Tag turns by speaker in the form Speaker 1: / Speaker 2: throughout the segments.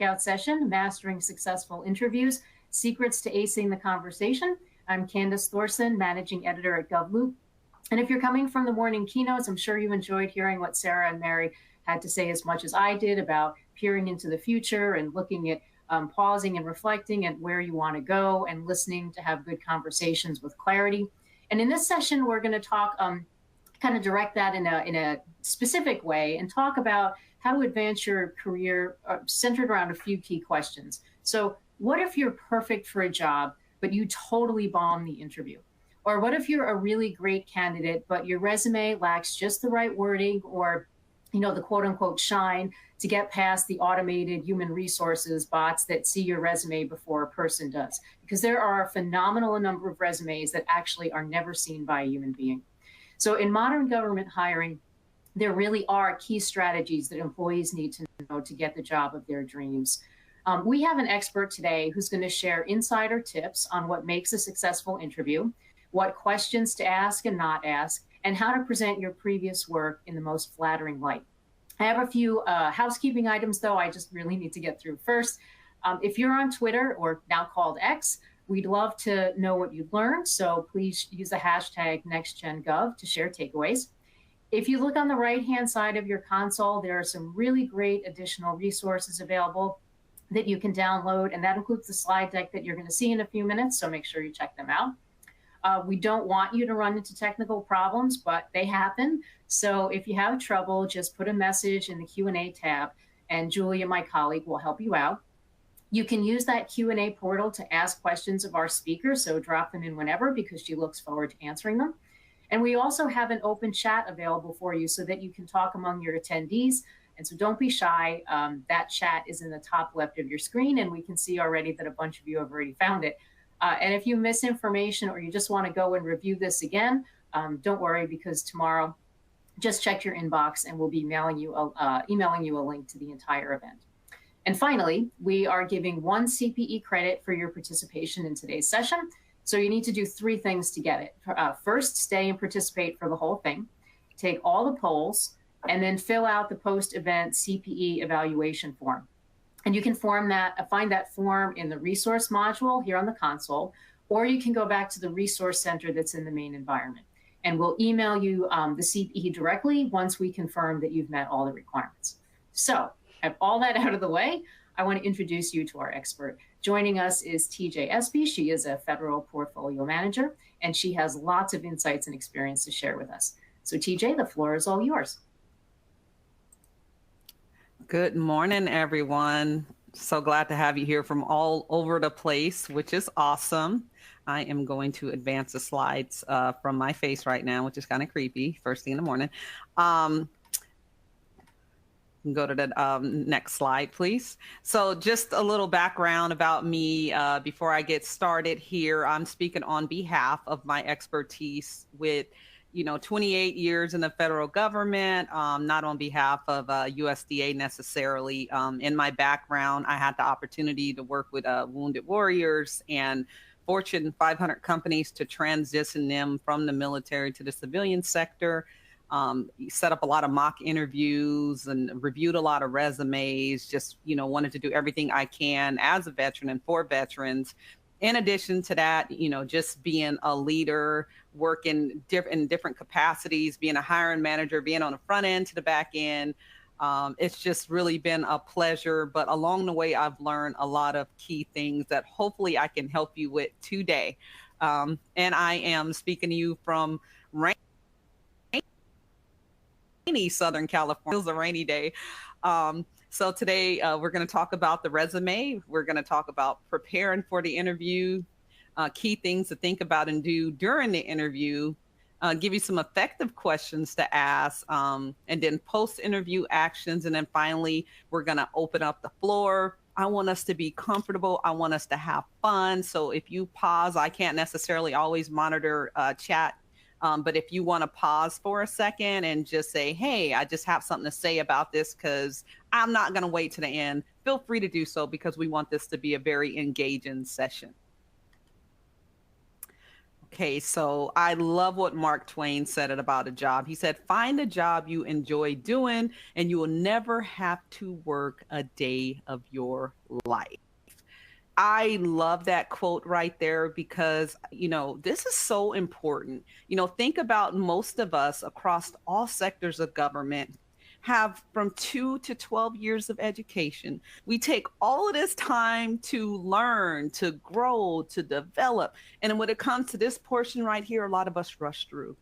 Speaker 1: breakout session, Mastering Successful Interviews, Secrets to Acing the Conversation. I'm Candace Thorson, Managing Editor at GovLoop. And if you're coming from the morning keynotes, I'm sure you enjoyed hearing what Sarah and Mary had to say as much as I did about peering into the future and looking at pausing and reflecting at where you want to go and listening to have good conversations with clarity. And in this session, we're going to talk, kind of direct that in a specific way and talk about how to advance your career centered around a few key questions. So what if you're perfect for a job, but you totally bomb the interview? Or what if you're a really great candidate, but your resume lacks just the right wording or, the quote unquote shine to get past the automated human resources bots that see your resume before a person does? Because there are a phenomenal number of resumes that actually are never seen by a human being. So in modern government hiring, there really are key strategies that employees need to know to get the job of their dreams. We have an expert today who's going to share insider tips on what makes a successful interview, what questions to ask and not ask, and how to present your previous work in the most flattering light. I have a few housekeeping items, though, I just really need to get through first. If you're on Twitter, or now called X, we'd love to know what you've learned, so please use the hashtag NextGenGov to share takeaways. If you look on the right-hand side of your console, there are some really great additional resources available that you can download, and that includes the slide deck that you're going to see in a few minutes, so make sure you check them out. We don't want you to run into technical problems, but they happen. So if you have trouble, just put a message in the Q&A tab, and Julia, my colleague, will help you out. You can use that Q&A portal to ask questions of our speaker, so drop them in whenever because she looks forward to answering them. And we also have an open chat available for you so that you can talk among your attendees. And so don't be shy. That chat is in the top left of your screen, and we can see already that a bunch of you have already found it. And if you miss information or you just want to go and review this again, don't worry, because tomorrow, just check your inbox and we'll be emailing you a link to the entire event. And finally, we are giving 1 CPE credit for your participation in today's session. So you need to do 3 things to get it. First, stay and participate for the whole thing. Take all the polls, and then fill out the post-event CPE evaluation form. And you can find that form in the resource module here on the console, or you can go back to the resource center that's in the main environment. And we'll email you the CPE directly once we confirm that you've met all the requirements. So, have all that out of the way, I want to introduce you to our expert. Joining us is TJ Espey. She is a federal portfolio manager, and she has lots of insights and experience to share with us. So TJ, the floor is all yours.
Speaker 2: Good morning, everyone. So glad to have you here from all over the place, which is awesome. I am going to advance the slides from my face right now, which is kind of creepy, first thing in the morning. Go to the next slide, please. So just a little background about me before I get started here. I'm speaking on behalf of my expertise with 28 years in the federal government, not on behalf of USDA necessarily. In my background, I had the opportunity to work with wounded warriors and Fortune 500 companies to transition them from the military to the civilian sector. Set up a lot of mock interviews and reviewed a lot of resumes, just, wanted to do everything I can as a veteran and for veterans. In addition to that, just being a leader, working in different capacities, being a hiring manager, being on the front end to the back end. It's just really been a pleasure. But along the way, I've learned a lot of key things that hopefully I can help you with today. And I am speaking to you from rainy Southern California. It was a rainy day. So today we're going to talk about the resume. We're going to talk about preparing for the interview, key things to think about and do during the interview, give you some effective questions to ask, and then post-interview actions. And then finally, we're going to open up the floor. I want us to be comfortable. I want us to have fun. So if you pause, I can't necessarily always monitor chat. But if you want to pause for a second and just say, hey, I just have something to say about this because I'm not going to wait to the end, feel free to do so because we want this to be a very engaging session. Okay, so I love what Mark Twain said about a job. He said, find a job you enjoy doing, and you will never have to work a day of your life. I love that quote right there because, this is so important. Think about most of us across all sectors of government have from 2 to 12 years of education. We take all of this time to learn, to grow, to develop. And when it comes to this portion right here, a lot of us rush through.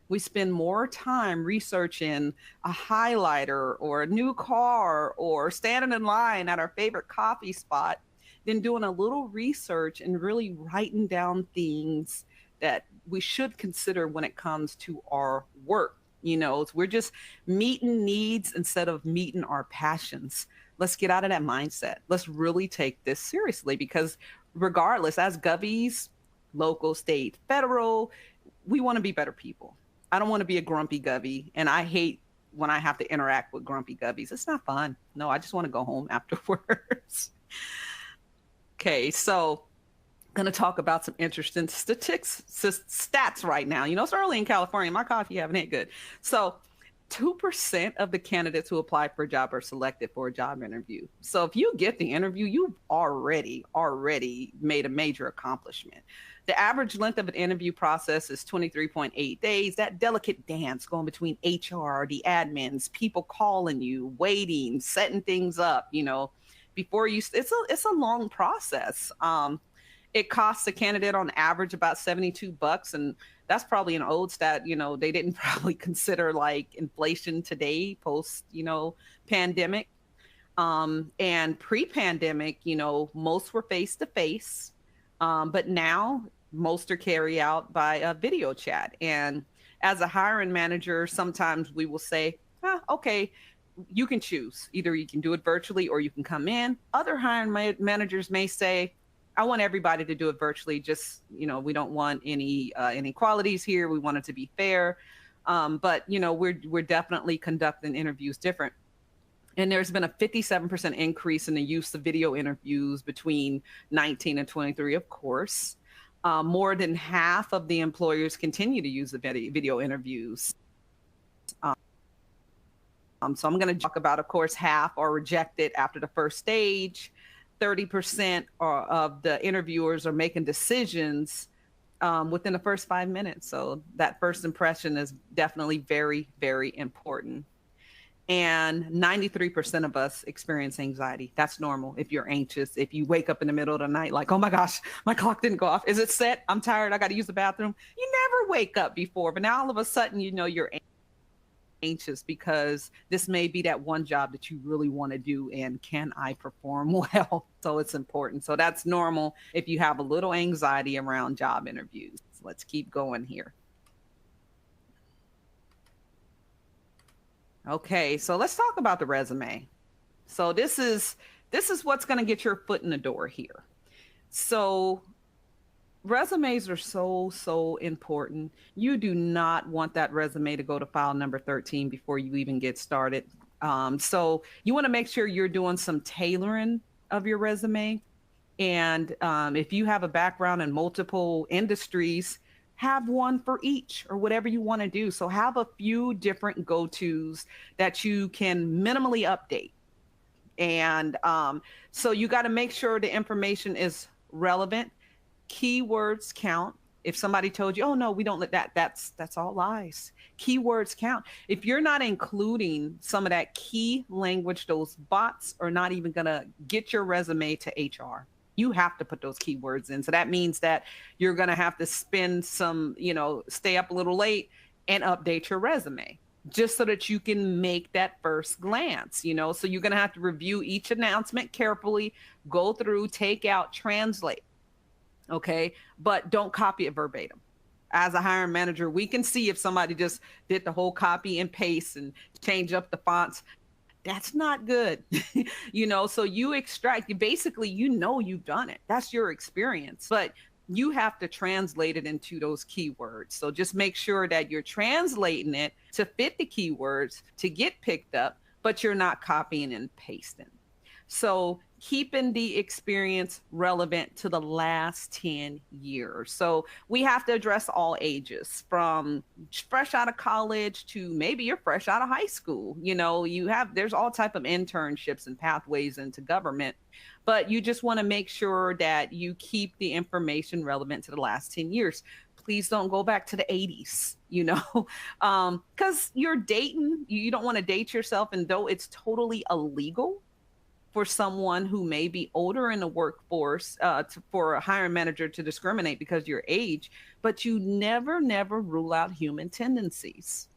Speaker 2: We spend more time researching a highlighter or a new car or standing in line at our favorite coffee spot than doing a little research and really writing down things that we should consider when it comes to our work. We're just meeting needs instead of meeting our passions. Let's get out of that mindset. Let's really take this seriously because regardless, as govies, local, state, federal, we want to be better people. I don't want to be a grumpy govy, and I hate when I have to interact with grumpy govies. It's not fun. No, I just want to go home afterwards. Okay, so going to talk about some interesting stats right now. It's early in California. My coffee haven't hit good. So 2% of the candidates who apply for a job are selected for a job interview. So if you get the interview, you've already made a major accomplishment. The average length of an interview process is 23.8 days. That delicate dance going between HR, the admins, people calling you, waiting, setting things up, before you, it's a long process. It costs a candidate on average about $72, and that's probably an old stat. They didn't probably consider like inflation today, post, pandemic. And pre-pandemic, most were face-to-face, but now most are carried out by a video chat. And as a hiring manager, sometimes we will say, okay, you can choose. Either you can do it virtually or you can come in. Other hiring managers may say, I want everybody to do it virtually. Just, we don't want any inequalities here. We want it to be fair. But, we're definitely conducting interviews different. And there's been a 57% increase in the use of video interviews between 19 and 23, of course. More than half of the employers continue to use the video interviews. So I'm going to talk about, of course, half are rejected after the first stage. 30% of the interviewers are making decisions within the first 5 minutes. So that first impression is definitely very, very important. And 93% of us experience anxiety. That's normal. If you're anxious, if you wake up in the middle of the night, like, oh my gosh, my clock didn't go off. Is it set? I'm tired. I got to use the bathroom. You never wake up before, but now all of a sudden, you're anxious because this may be that one job that you really want to do. And can I perform well? So it's important. So that's normal if you have a little anxiety around job interviews. Let's keep going here. Okay, so let's talk about the resume. So this is what's going to get your foot in the door here. So resumes are so important. You do not want that resume to go to file number 13 before you even get started. So you want to make sure you're doing some tailoring of your resume. And if you have a background in multiple industries, have one for each or whatever you want to do. So have a few different go-tos that you can minimally update. And so you got to make sure the information is relevant. Keywords count. If somebody told you, oh no, we don't let that's all lies. Keywords count. If you're not including some of that key language, those bots are not even going to get your resume to HR. You have to put those keywords in. So that means that you're going to have to spend some, stay up a little late and update your resume just so that you can make that first glance, So you're going to have to review each announcement carefully, go through, take out, translate. Okay. But don't copy it verbatim. As a hiring manager, we can see if somebody just did the whole copy and paste and change up the fonts. That's not good. So you extract, basically, you've done it. That's your experience, but you have to translate it into those keywords. So just make sure that you're translating it to fit the keywords to get picked up, but you're not copying and pasting. So keeping the experience relevant to the last 10 years. So we have to address all ages, from fresh out of college to maybe you're fresh out of high school. There's all type of internships and pathways into government, but you just want to make sure that you keep the information relevant to the last 10 years. Please don't go back to the 80s, because you're dating, you don't want to date yourself. And though it's totally illegal for someone who may be older in the workforce, for a hiring manager to discriminate because of your age, but you never rule out human tendencies,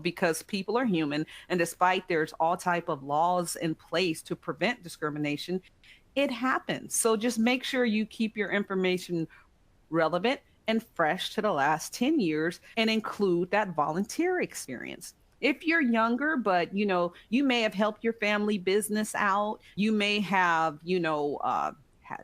Speaker 2: because people are human. And despite there's all type of laws in place to prevent discrimination, it happens. So just make sure you keep your information relevant and fresh to the last 10 years and include that volunteer experience. If you're younger, but you may have helped your family business out, you may have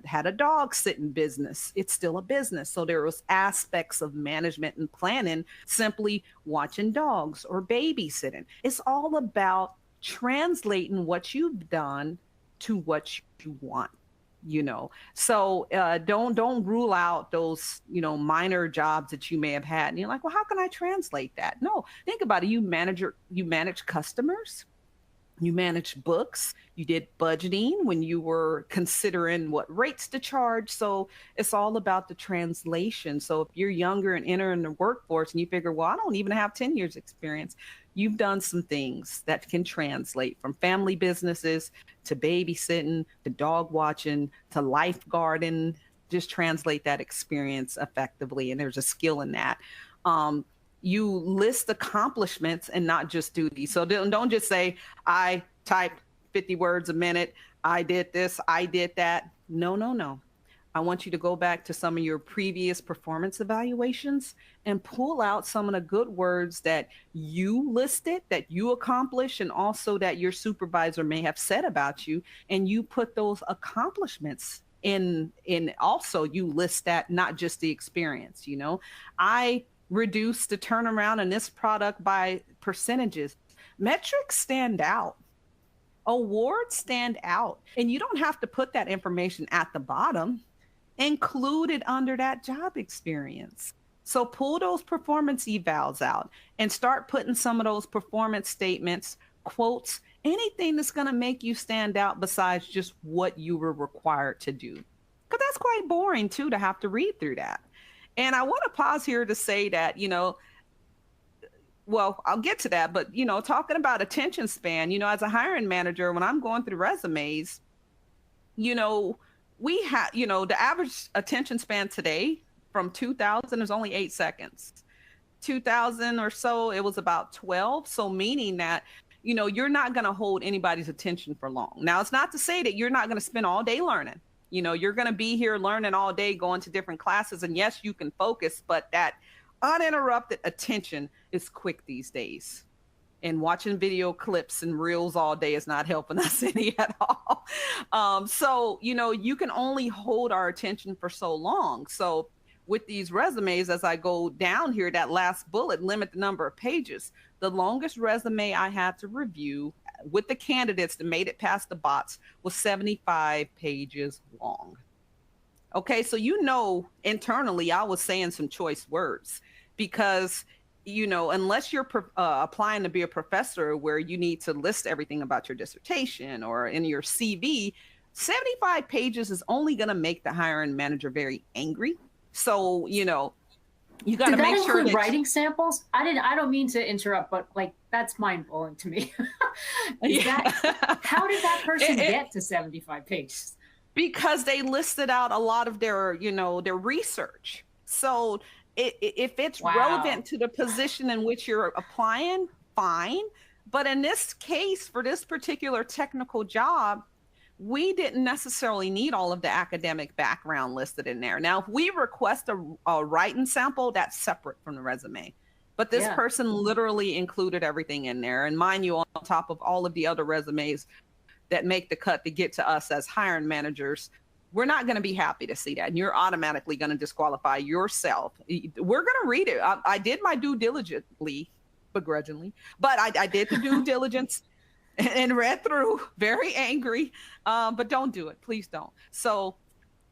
Speaker 2: had a dog sitting business. It's still a business. So there was aspects of management and planning, simply watching dogs or babysitting. It's all about translating what you've done to what you want. So don't rule out those minor jobs that you may have had, and you're like, well, how can I translate that? No, think about it. You manage customers, you manage books, you did budgeting when you were considering what rates to charge. So it's all about the translation. So if you're younger and entering the workforce and you figure, well, I don't even have 10 years experience, you've done some things that can translate from family businesses to babysitting, to dog watching, to lifeguarding. Just translate that experience effectively. And there's a skill in that. You list accomplishments and not just duties. So don't just say, I typed 50 words a minute, I did this, I did that. No. I want you to go back to some of your previous performance evaluations and pull out some of the good words that you listed, that you accomplished, and also that your supervisor may have said about you. And you put those accomplishments in also you list that, not just the experience. I reduced the turnaround in this product by percentages. Metrics stand out. Awards stand out. And you don't have to put that information at the bottom. Include it under that job experience. So pull those performance evals out and start putting some of those performance statements, quotes, anything that's going to make you stand out besides just what you were required to do. Because that's quite boring too, to have to read through that. And I want to pause here to say that, well, I'll get to that, but, talking about attention span, as a hiring manager, when I'm going through resumes, we have, the average attention span today from 2000 is only 8 seconds. 2000 or so, it was about 12. So meaning that, you're not going to hold anybody's attention for long. Now, it's not to say that you're not going to spend all day learning. You're going to be here learning all day, going to different classes. And yes, you can focus, but that uninterrupted attention is quick these days. And watching video clips and reels all day is not helping us any at all. So, you can only hold our attention for so long. So with these resumes, as I go down here, that last bullet, limit the number of pages. The longest resume I had to review with the candidates that made it past the bots was 75 pages long. Okay, so internally I was saying some choice words because unless you're applying to be a professor where you need to list everything about your dissertation or in your CV, 75 pages is only going to make the hiring manager very angry. So, you got to make sure that
Speaker 1: writing samples. I don't mean to interrupt, but that's mind blowing to me. How did that person get to 75 pages?
Speaker 2: Because they listed out a lot of their research. So if it's relevant to the position in which you're applying, fine. But in this case, for this particular technical job, we didn't necessarily need all of the academic background listed in there. Now, if we request a writing sample, that's separate from the resume. But this person literally included everything in there. And mind you, on top of all of the other resumes that make the cut to get to us as hiring managers, we're not going to be happy to see that. And you're automatically going to disqualify yourself. We're going to read it. I did my due diligently, begrudgingly, but I did the due diligence. and read through, very angry, but don't do it. Please don't. So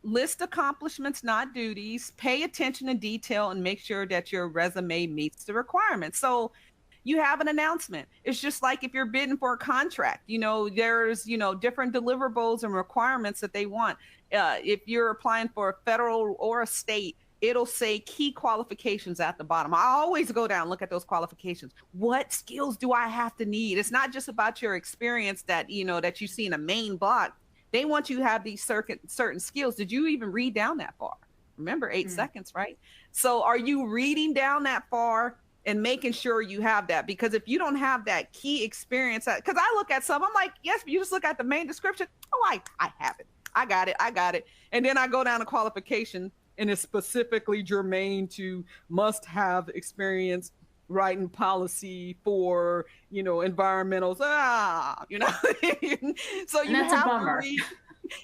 Speaker 2: list accomplishments, not duties, pay attention to detail, and make sure that your resume meets the requirements. So you have an announcement. It's just like if you're bidding for a contract, there's, different deliverables and requirements that they want. If you're applying for a federal or a state, it'll say key qualifications at the bottom. I always go down, look at those qualifications. What skills do I have to need? It's not just about your experience that you see in a main block. They want you to have these certain skills. Did you even read down that far? Remember, 8 seconds, right? So are you reading down that far and making sure you have that? Because if you don't have that key experience, because I look at some, I'm like, yes, but you just look at the main description. Oh, I have it. I got it. And then I go down to qualification, and it's specifically germane to must have experience writing policy for, environmentals. So you have to read.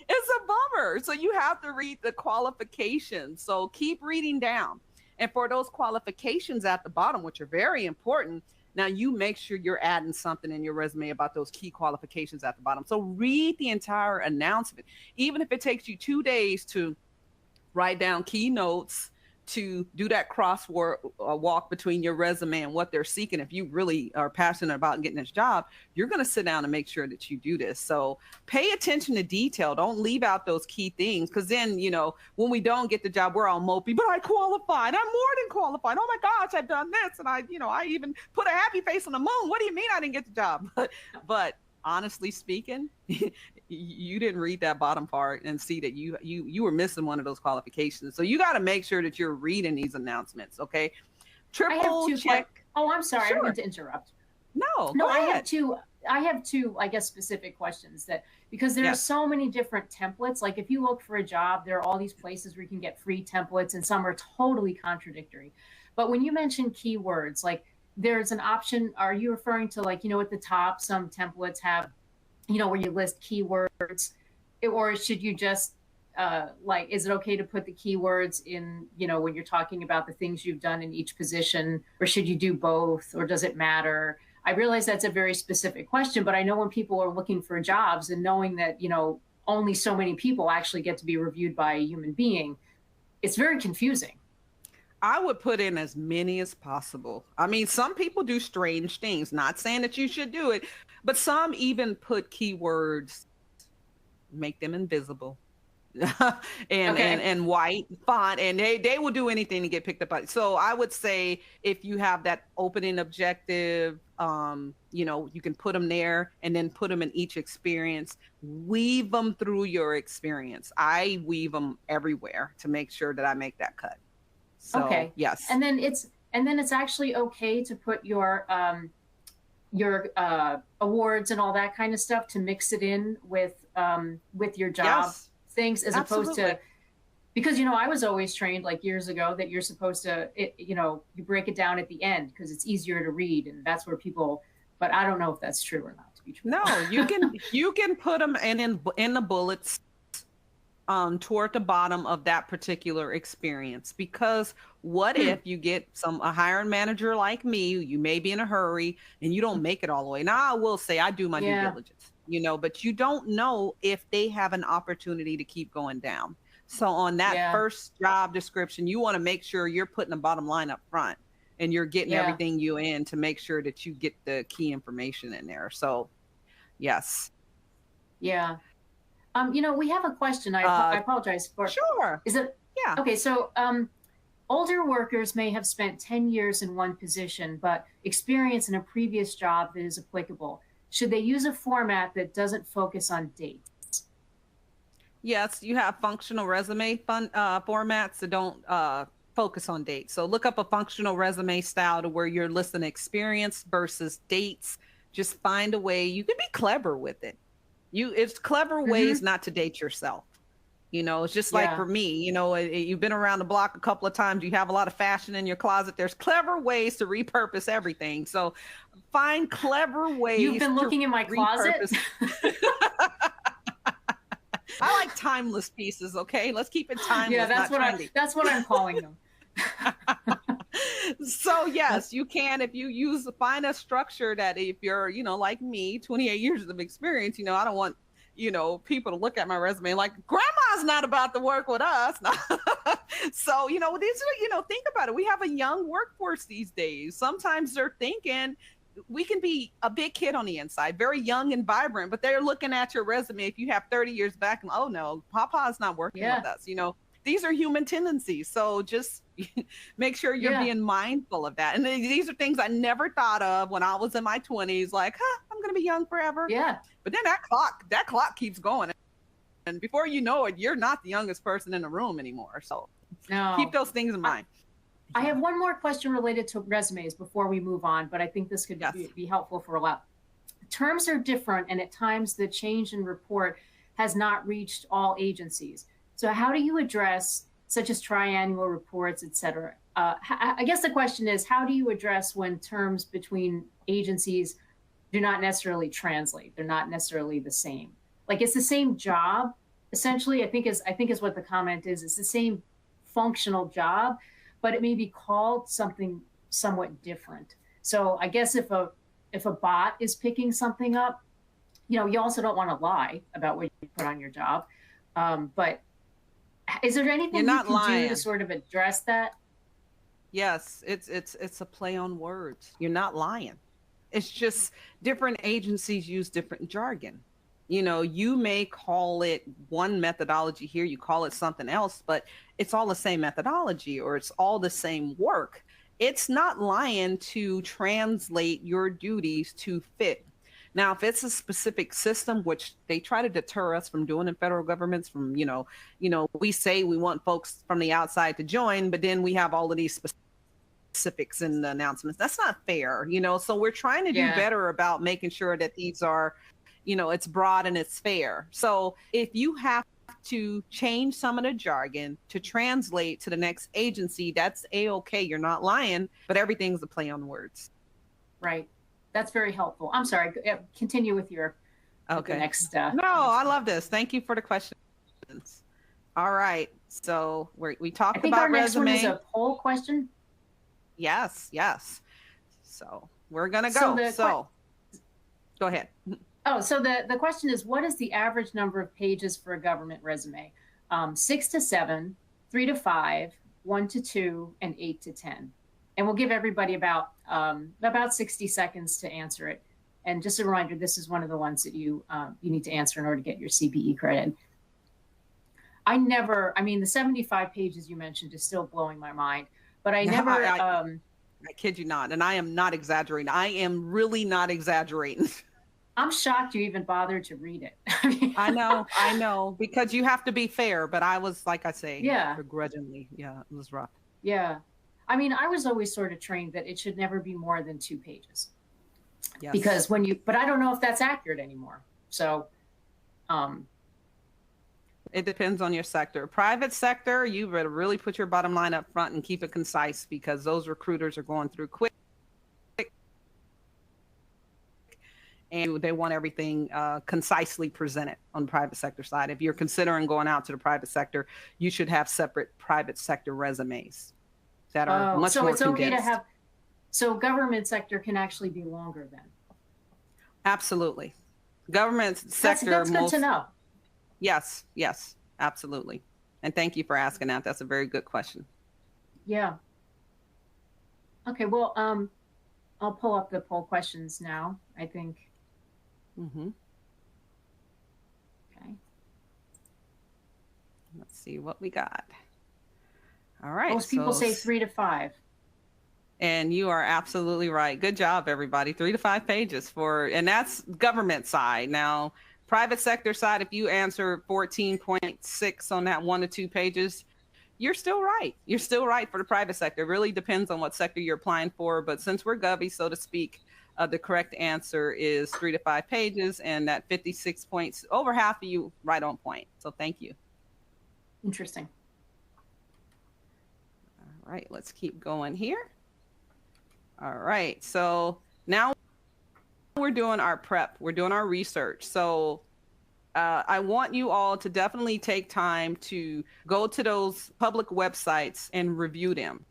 Speaker 2: It's a bummer. So you have to read the qualifications. So keep reading down. And for those qualifications at the bottom, which are very important, now you make sure you're adding something in your resume about those key qualifications at the bottom. So read the entire announcement, even if it takes you 2 days to write down key notes, to do that crossword walk between your resume and what they're seeking. If you really are passionate about getting this job, you're going to sit down and make sure that you do this. So pay attention to detail. Don't leave out those key things, because then, when we don't get the job, we're all mopey, but I qualified. I'm more than qualified. Oh my gosh, I've done this. And I even put a happy face on the moon. What do you mean I didn't get the job? But honestly speaking, you didn't read that bottom part and see that you were missing one of those qualifications. So you got to make sure that you're reading these announcements. Okay. Triple check.
Speaker 1: Oh, I'm sorry.
Speaker 2: Sure.
Speaker 1: I'm going to interrupt.
Speaker 2: No,
Speaker 1: I have two, I guess, specific questions because there are so many different templates. Like if you look for a job, there are all these places where you can get free templates, and some are totally contradictory. But when you mention keywords, like there's an option. Are you referring to at the top, some templates have, where you list keywords, or should you just is it okay to put the keywords in, when you're talking about the things you've done in each position, or should you do both, or does it matter? I realize that's a very specific question, but I know when people are looking for jobs and knowing that, only so many people actually get to be reviewed by a human being, it's very confusing.
Speaker 2: I would put in as many as possible. I mean, some people do strange things, not saying that you should do it, but some even put keywords, make them invisible and white font, and they will do anything to get picked up by. So I would say if you have that opening objective, you can put them there and then put them in each experience, weave them through your experience. I weave them everywhere to make sure that I make that cut. So,
Speaker 1: okay.
Speaker 2: Yes.
Speaker 1: And then it's actually okay to put your awards and all that kind of stuff, to mix it in with your job things, as opposed to, because I was always trained years ago that you're supposed to you break it down at the end because it's easier to read, and that's where people. But I don't know if that's true or not. To be true.
Speaker 2: No, you can put them in the bullets toward the bottom of that particular experience, because what if you get a hiring manager like me, you may be in a hurry and you don't make it all the way. Now I will say I do my due diligence, but you don't know if they have an opportunity to keep going down. So on that first job description, you want to make sure you're putting the bottom line up front and you're getting everything you in to make sure that you get the key information in there. So yes.
Speaker 1: Yeah. We have a question. I apologize for.
Speaker 2: Sure.
Speaker 1: Is it? Yeah. Okay. So, older workers may have spent 10 years in one position, but experience in a previous job that is applicable. Should they use a format that doesn't focus on dates?
Speaker 2: Yes, you have functional resume formats that don't focus on dates. So look up a functional resume style to where you're listing experience versus dates. Just find a way. You can be clever with it. It's clever ways not to date yourself. It's just like for me, you've been around the block a couple of times. You have a lot of fashion in your closet. There's clever ways to repurpose everything. So find clever ways.
Speaker 1: You've been looking in my closet.
Speaker 2: I like timeless pieces. Okay, let's keep it timeless.
Speaker 1: Yeah, that's what I'm calling them.
Speaker 2: So yes, you can, if you find a structure that, if you're, like me, 28 years of experience, I don't want, people to look at my resume like, grandma's not about to work with us. So, these are, think about it. We have a young workforce these days. Sometimes they're thinking, we can be a big kid on the inside, very young and vibrant, but they're looking at your resume. If you have 30 years back, and oh no, Papa's not working with us. These are human tendencies. So just make sure you're being mindful of that. And these are things I never thought of when I was in my 20s, like, I'm going to be young forever.
Speaker 1: Yeah.
Speaker 2: But then that clock keeps going. And before you know it, you're not the youngest person in the room anymore. So keep those things in mind.
Speaker 1: I have one more question related to resumes before we move on, but I think this could be helpful for a lot. Terms are different, and at times the change in report has not reached all agencies. So how do you address such as triannual reports, et cetera? I guess the question is, how do you address when terms between agencies do not necessarily translate? They're not necessarily the same. Like, it's the same job, essentially, I think is what the comment is. It's the same functional job, but it may be called something somewhat different. So I guess if a bot is picking something up, you also don't want to lie about what you put on your job. But is there anything you can do to sort of address that?
Speaker 2: Yes, it's a play on words. You're not lying. It's just different agencies use different jargon. You may call it one methodology here, you call it something else, but it's all the same methodology, or it's all the same work. It's not lying to translate your duties to fit. Now, if it's a specific system, which they try to deter us from doing in federal governments, from, we say we want folks from the outside to join, but then we have all of these specifics in the announcements. That's not fair, so we're trying to do better about making sure that these are, it's broad and it's fair. So if you have to change some of the jargon to translate to the next agency, that's A-okay. You're not lying, but everything's a play on words.
Speaker 1: Right. That's very helpful. I'm sorry. Continue with your next.
Speaker 2: No, I love this. Thank you for the questions. All right. So we talked about
Speaker 1: our next
Speaker 2: resume.
Speaker 1: one is a poll question.
Speaker 2: Yes. So we're going to go. So go ahead.
Speaker 1: Oh, so the question is, what is the average number of pages for a government resume? 6 to 7, 3 to 5, 1 to 2, and 8 to 10. And we'll give everybody about 60 seconds to answer it. And just a reminder, this is one of the ones that you need to answer in order to get your CPE credit. The 75 pages you mentioned is still blowing my mind, but I
Speaker 2: kid you not. And I am not exaggerating. I am really not exaggerating.
Speaker 1: I'm shocked you even bothered to read it.
Speaker 2: I know, because you have to be fair, but I was, like I say, begrudgingly. Yeah, it was rough.
Speaker 1: Yeah. I was always sort of trained that it should never be more than 2 pages. Yes. Because but I don't know if that's accurate anymore. So,
Speaker 2: it depends on your sector. Private sector, you better really put your bottom line up front and keep it concise, because those recruiters are going through quick. And they want everything concisely presented on the private sector side. If you're considering going out to the private sector, you should have separate private sector resumes that are much more condensed. So it's okay to have,
Speaker 1: so government sector can actually be longer then?
Speaker 2: Absolutely. Government sector.
Speaker 1: That's good to know.
Speaker 2: Yes, absolutely. And thank you for asking that. That's a very good question.
Speaker 1: Yeah. Okay, well, I'll pull up the poll questions now, I think.
Speaker 2: Mm-hmm.
Speaker 1: Okay.
Speaker 2: Let's see what we got. All right.
Speaker 1: Most people say 3 to 5.
Speaker 2: And you are absolutely right. Good job, everybody. 3 to 5 pages and that's government side. Now, private sector side, if you answer 14.6 on that 1 to 2 pages, you're still right. You're still right for the private sector. It really depends on what sector you're applying for. But since we're Govy, so to speak, the correct answer is 3 to 5 pages, and that 56 points, over half of you right on point. So thank you.
Speaker 1: Interesting.
Speaker 2: All right, let's keep going here. All right, so now we're doing our prep. We're doing our research. So I want you all to definitely take time to go to those public websites and review them.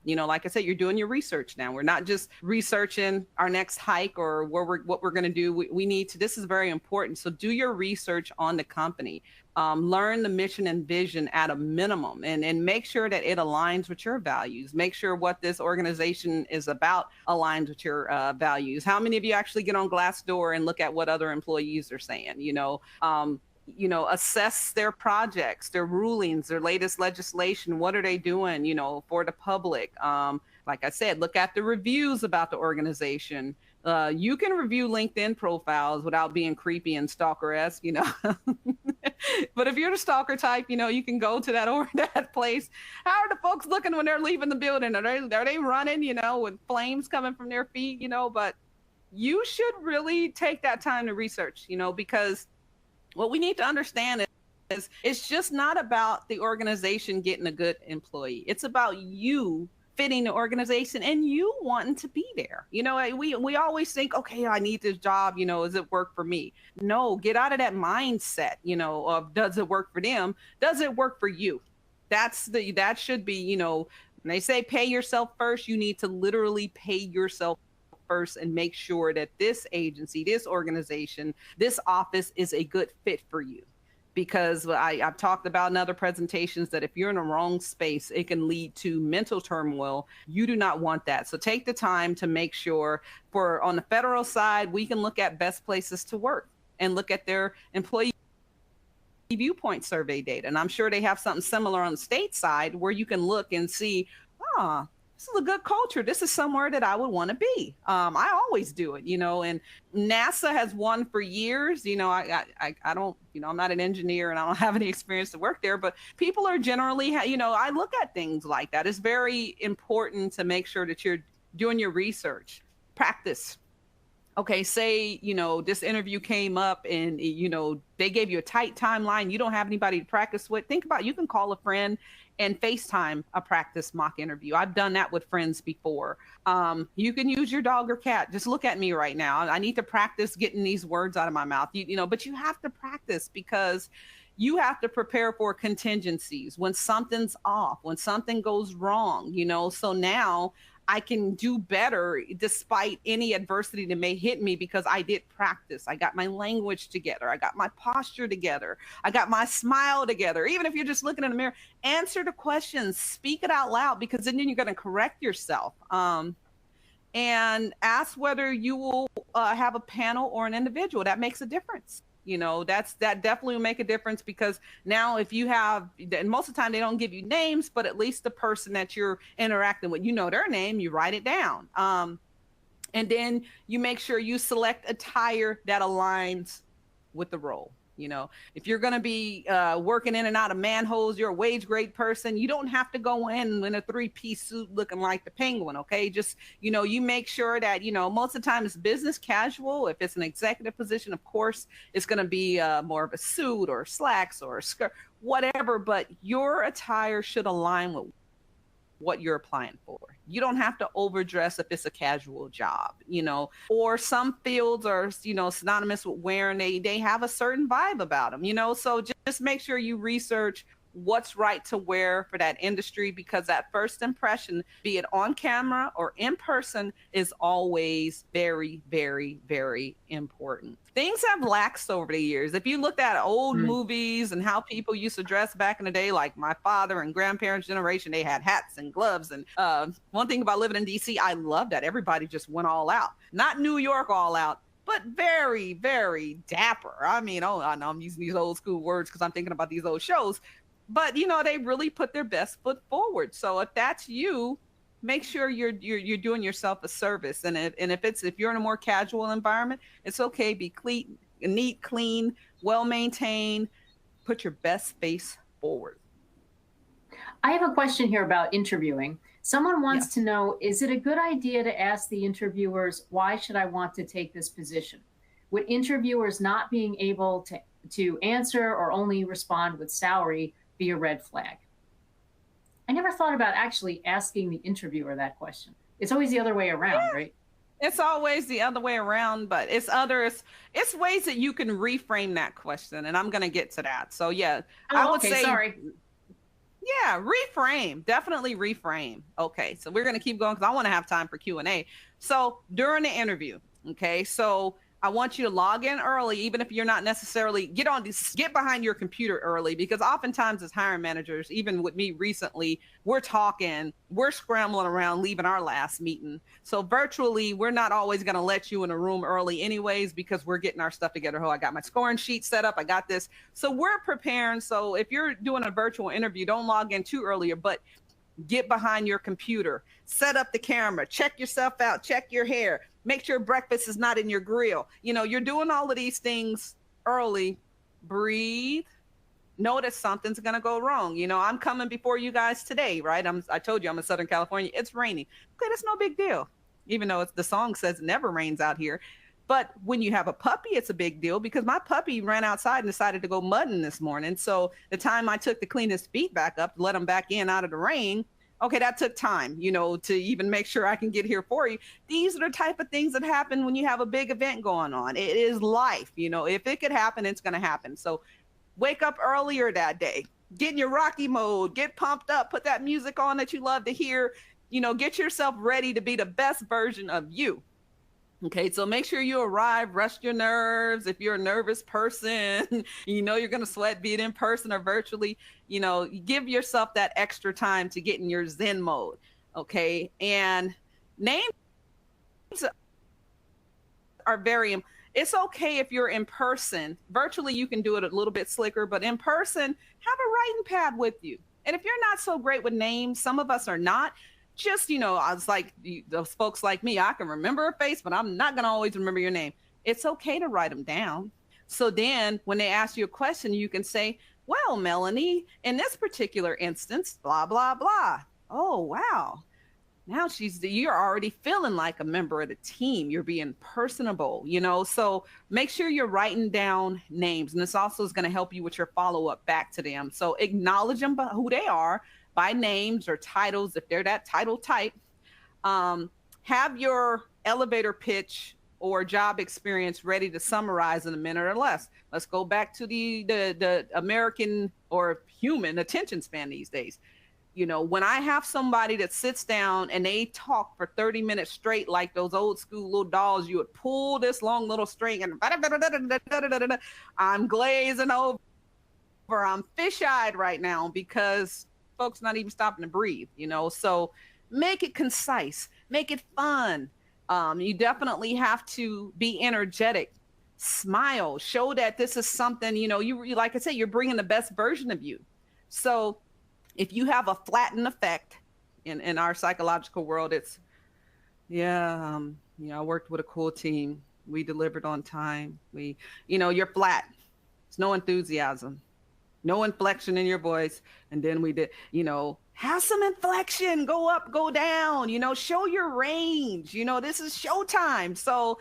Speaker 2: Like I said, you're doing your research now. We're not just researching our next hike or what we're going to do. We need to, this is very important. So do your research on the company. Learn the mission and vision at a minimum, and make sure that it aligns with your values. Make sure what this organization is about aligns with your values. How many of you actually get on Glassdoor and look at what other employees are saying? Assess their projects, their rulings, their latest legislation. What are they doing, for the public? Like I said, look at the reviews about the organization. You can review LinkedIn profiles without being creepy and stalker-esque, But if you're the stalker type, you can go to that place. How are the folks looking when they're leaving the building? Are they running, with flames coming from their feet, But you should really take that time to research, because what we need to understand is it's just not about the organization getting a good employee. It's about you fitting the organization and you wanting to be there. We always think, okay, I need this job, does it work for me? No, get out of that mindset, of does it work for them? Does it work for you? That should be, when they say pay yourself first, you need to literally pay yourself first and make sure that this agency, this organization, this office is a good fit for you. Because I've talked about in other presentations that if you're in a wrong space, it can lead to mental turmoil. You do not want that. So take the time to make sure on the federal side, we can look at best places to work and look at their employee viewpoint survey data. And I'm sure they have something similar on the state side where you can look and see, this is a good culture. This is somewhere that I would want to be. I always do it, and NASA has won for years. I don't, I'm not an engineer and I don't have any experience to work there, but people are generally, I look at things like that. It's very important to make sure that you're doing your research. Practice. Okay, say, this interview came up and, they gave you a tight timeline. You don't have anybody to practice with. Think about, you can call a friend and FaceTime a practice mock interview. I've done that with friends before. You can use your dog or cat. Just look at me right now. I need to practice getting these words out of my mouth, but you have to practice because you have to prepare for contingencies when something's off, when something goes wrong, so now I can do better despite any adversity that may hit me because I did practice. I got my language together. I got my posture together. I got my smile together. Even if you're just looking in the mirror, answer the questions, speak it out loud, because then you're going to correct yourself. And ask whether you will have a panel or an individual. That makes a difference. That definitely will make a difference, because now if you have, and most of the time they don't give you names, but at least the person that you're interacting with, their name, you write it down. And then you make sure you select attire that aligns with the role. If you're going to be working in and out of manholes, you're a wage grade person, you don't have to go in a 3-piece suit looking like the Penguin. Okay. Just, you make sure that, most of the time it's business casual. If it's an executive position, of course, it's going to be more of a suit or slacks or a skirt, whatever, but your attire should align with what you're applying for. You don't have to overdress if it's a casual job, or some fields are, synonymous with wearing, they have a certain vibe about them, so just make sure you research what's right to wear for that industry, because that first impression, be it on camera or in person, is always very, very, very important. Things have laxed over the years. If you looked at old movies and how people used to dress back in the day, like my father and grandparents' generation, they had hats and gloves. And one thing about living in DC, I love that everybody just went all out. Not New York all out, but very, very dapper. I know I'm using these old school words because I'm thinking about these old shows. But, they really put their best foot forward. So if that's you, make sure you're doing yourself a service. And if you're in a more casual environment, it's okay. Be neat, clean, well-maintained. Put your best face forward.
Speaker 1: I have a question here about interviewing. Someone wants to know, is it a good idea to ask the interviewers, why should I want to take this position? Would interviewers not being able to answer or only respond with salary be a red flag? I never thought about actually asking the interviewer that question. It's always the other way around, right?
Speaker 2: It's always the other way around, but it's ways that you can reframe that question, and I'm going to get to that. So I would say,
Speaker 1: sorry.
Speaker 2: Yeah, reframe. Definitely reframe. Okay, so we're going to keep going because I want to have time for Q&A. So during the interview, okay, so I want you to log in early, even if you're not necessarily get behind your computer early, because oftentimes as hiring managers, even with me recently, we're scrambling around leaving our last meeting. So virtually, we're not always going to let you in a room early anyways, because we're getting our stuff together. Oh, I got my scoring sheet set up. I got this. So we're preparing. So if you're doing a virtual interview, don't log in too early, but get behind your computer, set up the camera, check yourself out, check your hair, make sure breakfast is not in your grill. You're doing all of these things early. Breathe. Notice something's going to go wrong. I'm coming before you guys today, right? I told you I'm in Southern California. It's raining. Okay, that's no big deal. Even though the song says it never rains out here. But when you have a puppy, it's a big deal, because my puppy ran outside and decided to go mudding this morning. So the time I took to clean his feet back up, let him back in out of the rain, okay, that took time, to even make sure I can get here for you. These are the type of things that happen when you have a big event going on. It is life. If it could happen, it's going to happen. So wake up earlier that day, get in your Rocky mode, get pumped up, put that music on that you love to hear, get yourself ready to be the best version of you. Okay, so make sure you arrive, rest your nerves. If you're a nervous person, you're going to sweat, be it in person or virtually, give yourself that extra time to get in your Zen mode. Okay, and names are it's okay if you're in person. Virtually, you can do it a little bit slicker, but in person, have a writing pad with you. And if you're not so great with names, some of us are not, just, I was like, those folks like me, I can remember a face, but I'm not going to always remember your name. It's okay to write them down. So then when they ask you a question, you can say, well, Melanie, in this particular instance, blah, blah, blah. Oh, wow. Now you're already feeling like a member of the team. You're being personable, so make sure you're writing down names. And this also is going to help you with your follow-up back to them. So acknowledge them by who they are, by names or titles, if they're that title type. Have your elevator pitch or job experience ready to summarize in a minute or less. Let's go back to the American or human attention span these days. When I have somebody that sits down and they talk for 30 minutes straight, like those old school little dolls, you would pull this long little string and I'm glazing over. I'm fish-eyed right now because folks not even stopping to breathe, so make it concise, make it fun. You definitely have to be energetic, smile, show that this is something, you like I said, you're bringing the best version of you. So if you have a flatten effect in our psychological world, it's, I worked with a cool team. We delivered on time. You're flat. There's no enthusiasm, no inflection in your voice. And then we did, have some inflection, go up, go down, show your range, this is showtime. So,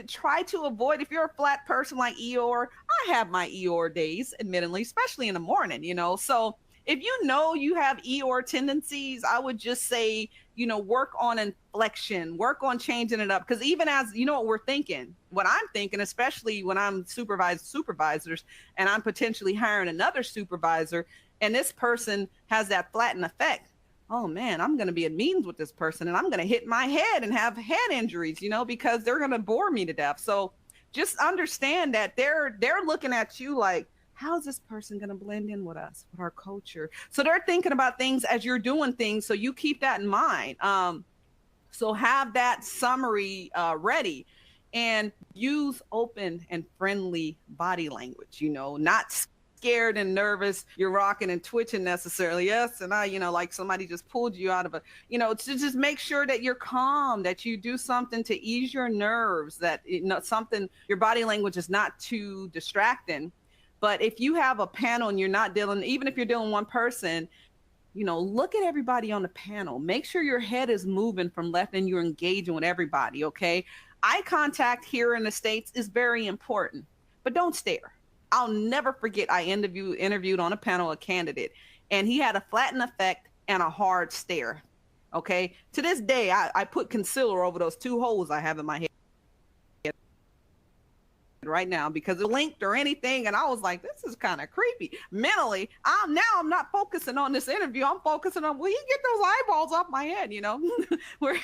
Speaker 2: try to avoid, if you're a flat person like Eeyore, I have my Eeyore days, admittedly, especially in the morning, so if you have Eeyore tendencies, I would just say, work on inflection, work on changing it up. Because even as, what I'm thinking, especially when I'm supervisors and I'm potentially hiring another supervisor and this person has that flatten effect. Oh man, I'm going to be at meetings with this person and I'm going to hit my head and have head injuries, because they're going to bore me to death. So just understand that they're looking at you like, how is this person going to blend in with us, with our culture? So they're thinking about things as you're doing things. So you keep that in mind. So have that summary ready and use open and friendly body language, not scared and nervous. You're rocking and twitching necessarily. Yes. And like somebody just pulled you out of to just make sure that you're calm, that you do something to ease your nerves, that something, your body language is not too distracting. But if you have a panel and you're not dealing, even if you're dealing one person, look at everybody on the panel. Make sure your head is moving from left and you're engaging with everybody, okay? Eye contact here in the States is very important, but don't stare. I'll never forget, I interviewed on a panel a candidate, and he had a flatten effect and a hard stare, okay? To this day, I put concealer over those two holes I have in my head. right now because it linked or anything. And I was like, this is kind of creepy. Mentally, I'm not focusing on this interview. I'm focusing on, will you get those eyeballs off my head? You know, we're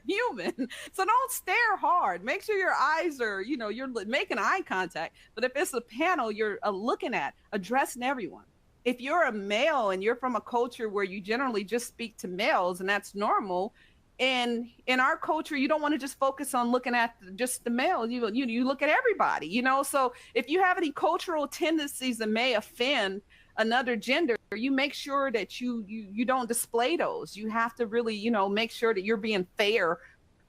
Speaker 2: human. So don't stare hard. Make sure your eyes are, you know, you're making eye contact. But if it's a panel you're looking at, addressing everyone. If you're a male and you're from a culture where you generally just speak to males and that's normal, and in our culture, you don't want to just focus on looking at just the male. You look at everybody, you know. So if you have any cultural tendencies that may offend another gender, you make sure that you don't display those. You have to really, you know, make sure that you're being fair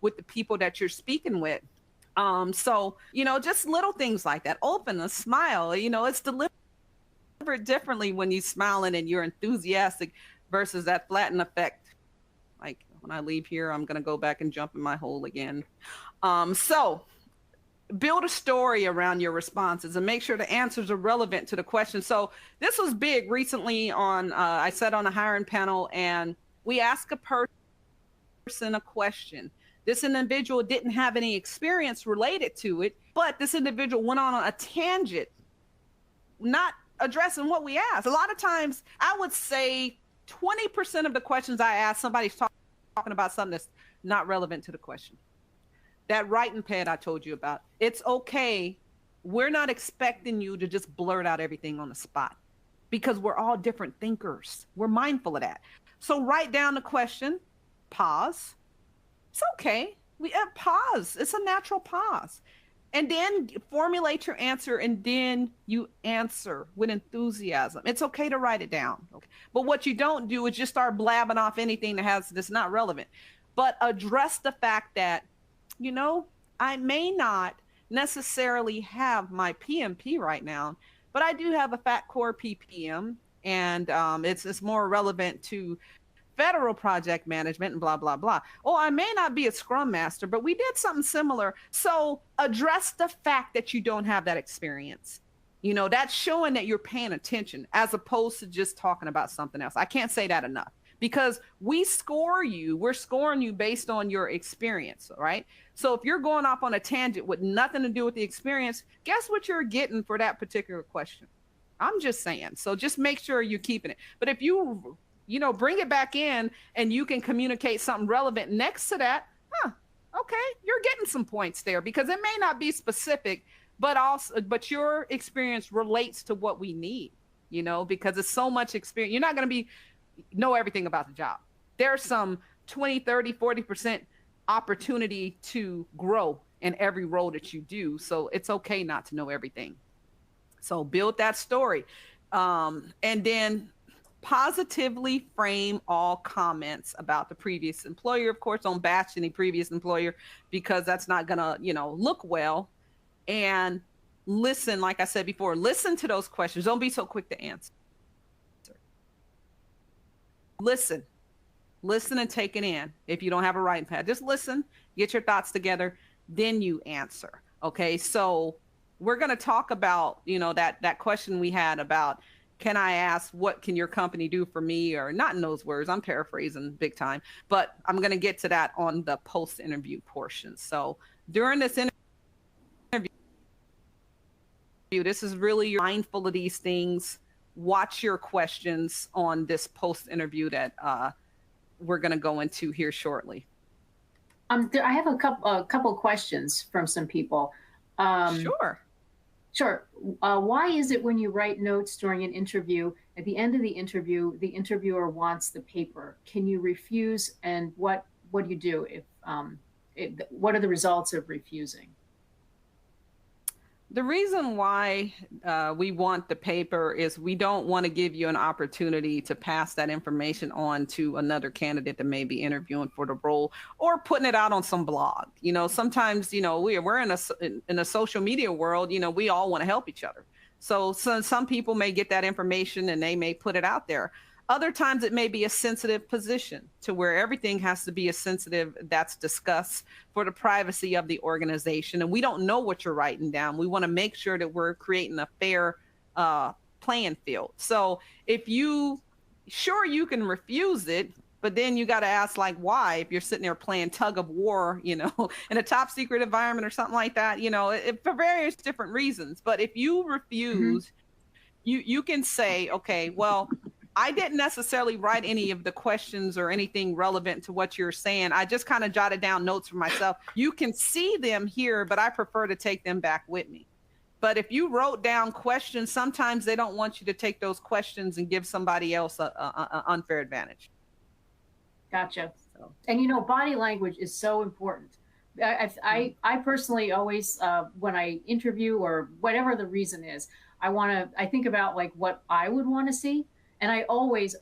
Speaker 2: with the people that you're speaking with. So, you know, just little things like that. Open a smile, you know, it's delivered differently when you're smiling and you're enthusiastic versus that flatten effect. Like when I leave here, I'm going to go back and jump in my hole again. So build a story around your responses and make sure the answers are relevant to the question. So this was big recently on, I sat on a hiring panel and we asked a person a question. This individual didn't have any experience related to it, but this individual went on a tangent, not addressing what we asked. A lot of times I would say 20% of the questions I ask, somebody's talking about something that's not relevant to the question. That writing pad I told you about, it's okay. We're not expecting you to just blurt out everything on the spot because we're all different thinkers. We're mindful of that. So write down the question, pause. It's okay. We pause. It's a natural pause. And then formulate your answer, and then you answer with enthusiasm. It's okay to write it down. Okay? But what you don't do is just start blabbing off anything that's not relevant. But address the fact that, you know, I may not necessarily have my PMP right now, but I do have a Fat Core PPM, and it's more relevant to federal project management and blah, blah, blah. Oh, I may not be a Scrum Master, but we did something similar. So address the fact that you don't have that experience. You know, that's showing that you're paying attention as opposed to just talking about something else. I can't say that enough because we're scoring you based on your experience, right? So if you're going off on a tangent with nothing to do with the experience, guess what you're getting for that particular question? I'm just saying. So just make sure you're keeping it. But if you know, bring it back in and you can communicate something relevant next to that, okay, you're getting some points there because it may not be specific, but your experience relates to what we need, you know, because it's so much experience. You're not going to know everything about the job. There's some 20, 30, 40% opportunity to grow in every role that you do. So it's okay not to know everything. So build that story. And then positively frame all comments about the previous employer. Of course, don't bash any previous employer because that's not gonna, you know, look well. And listen, like I said before, listen to those questions. Don't be so quick to answer. Listen and take it in. If you don't have a writing pad, just listen, get your thoughts together, then you answer. Okay, so we're gonna talk about, you know, that question we had about, can I ask, what can your company do for me? Or not in those words, I'm paraphrasing big time, but I'm going to get to that on the post-interview portion. So during this interview, this is really, you're mindful of these things. Watch your questions on this post-interview that we're going to go into here shortly.
Speaker 1: I have a couple questions from some people. Sure. Why is it when you write notes during an interview, at the end of the interview, the interviewer wants the paper? Can you refuse? And what do you do what are the results of refusing?
Speaker 2: The reason why we want the paper is we don't want to give you an opportunity to pass that information on to another candidate that may be interviewing for the role or putting it out on some blog. You know, sometimes, you know, we're in a social media world, you know, we all want to help each other. So some people may get that information and they may put it out there. Other times it may be a sensitive position to where everything has to be a sensitive that's discussed for the privacy of the organization. And we don't know what you're writing down. We want to make sure that we're creating a fair playing field. So if you can refuse it, But then you got to ask, like, why? If you're sitting there playing tug of war, you know, in a top secret environment or something like that, you know, for various different reasons. But if you
Speaker 1: Hmm.
Speaker 2: refuse, you can say, okay, well, I didn't necessarily write any of the questions or anything relevant to what you're saying. I just kind of jotted down notes for myself. You can see them here, but I prefer to take them back with me. But if you wrote down questions, sometimes they don't want you to take those questions and give somebody else a unfair advantage.
Speaker 1: Gotcha.
Speaker 2: So,
Speaker 1: And you know, body language is so important. I personally always, when I interview or whatever the reason is, I think about like what I would want to see. And I always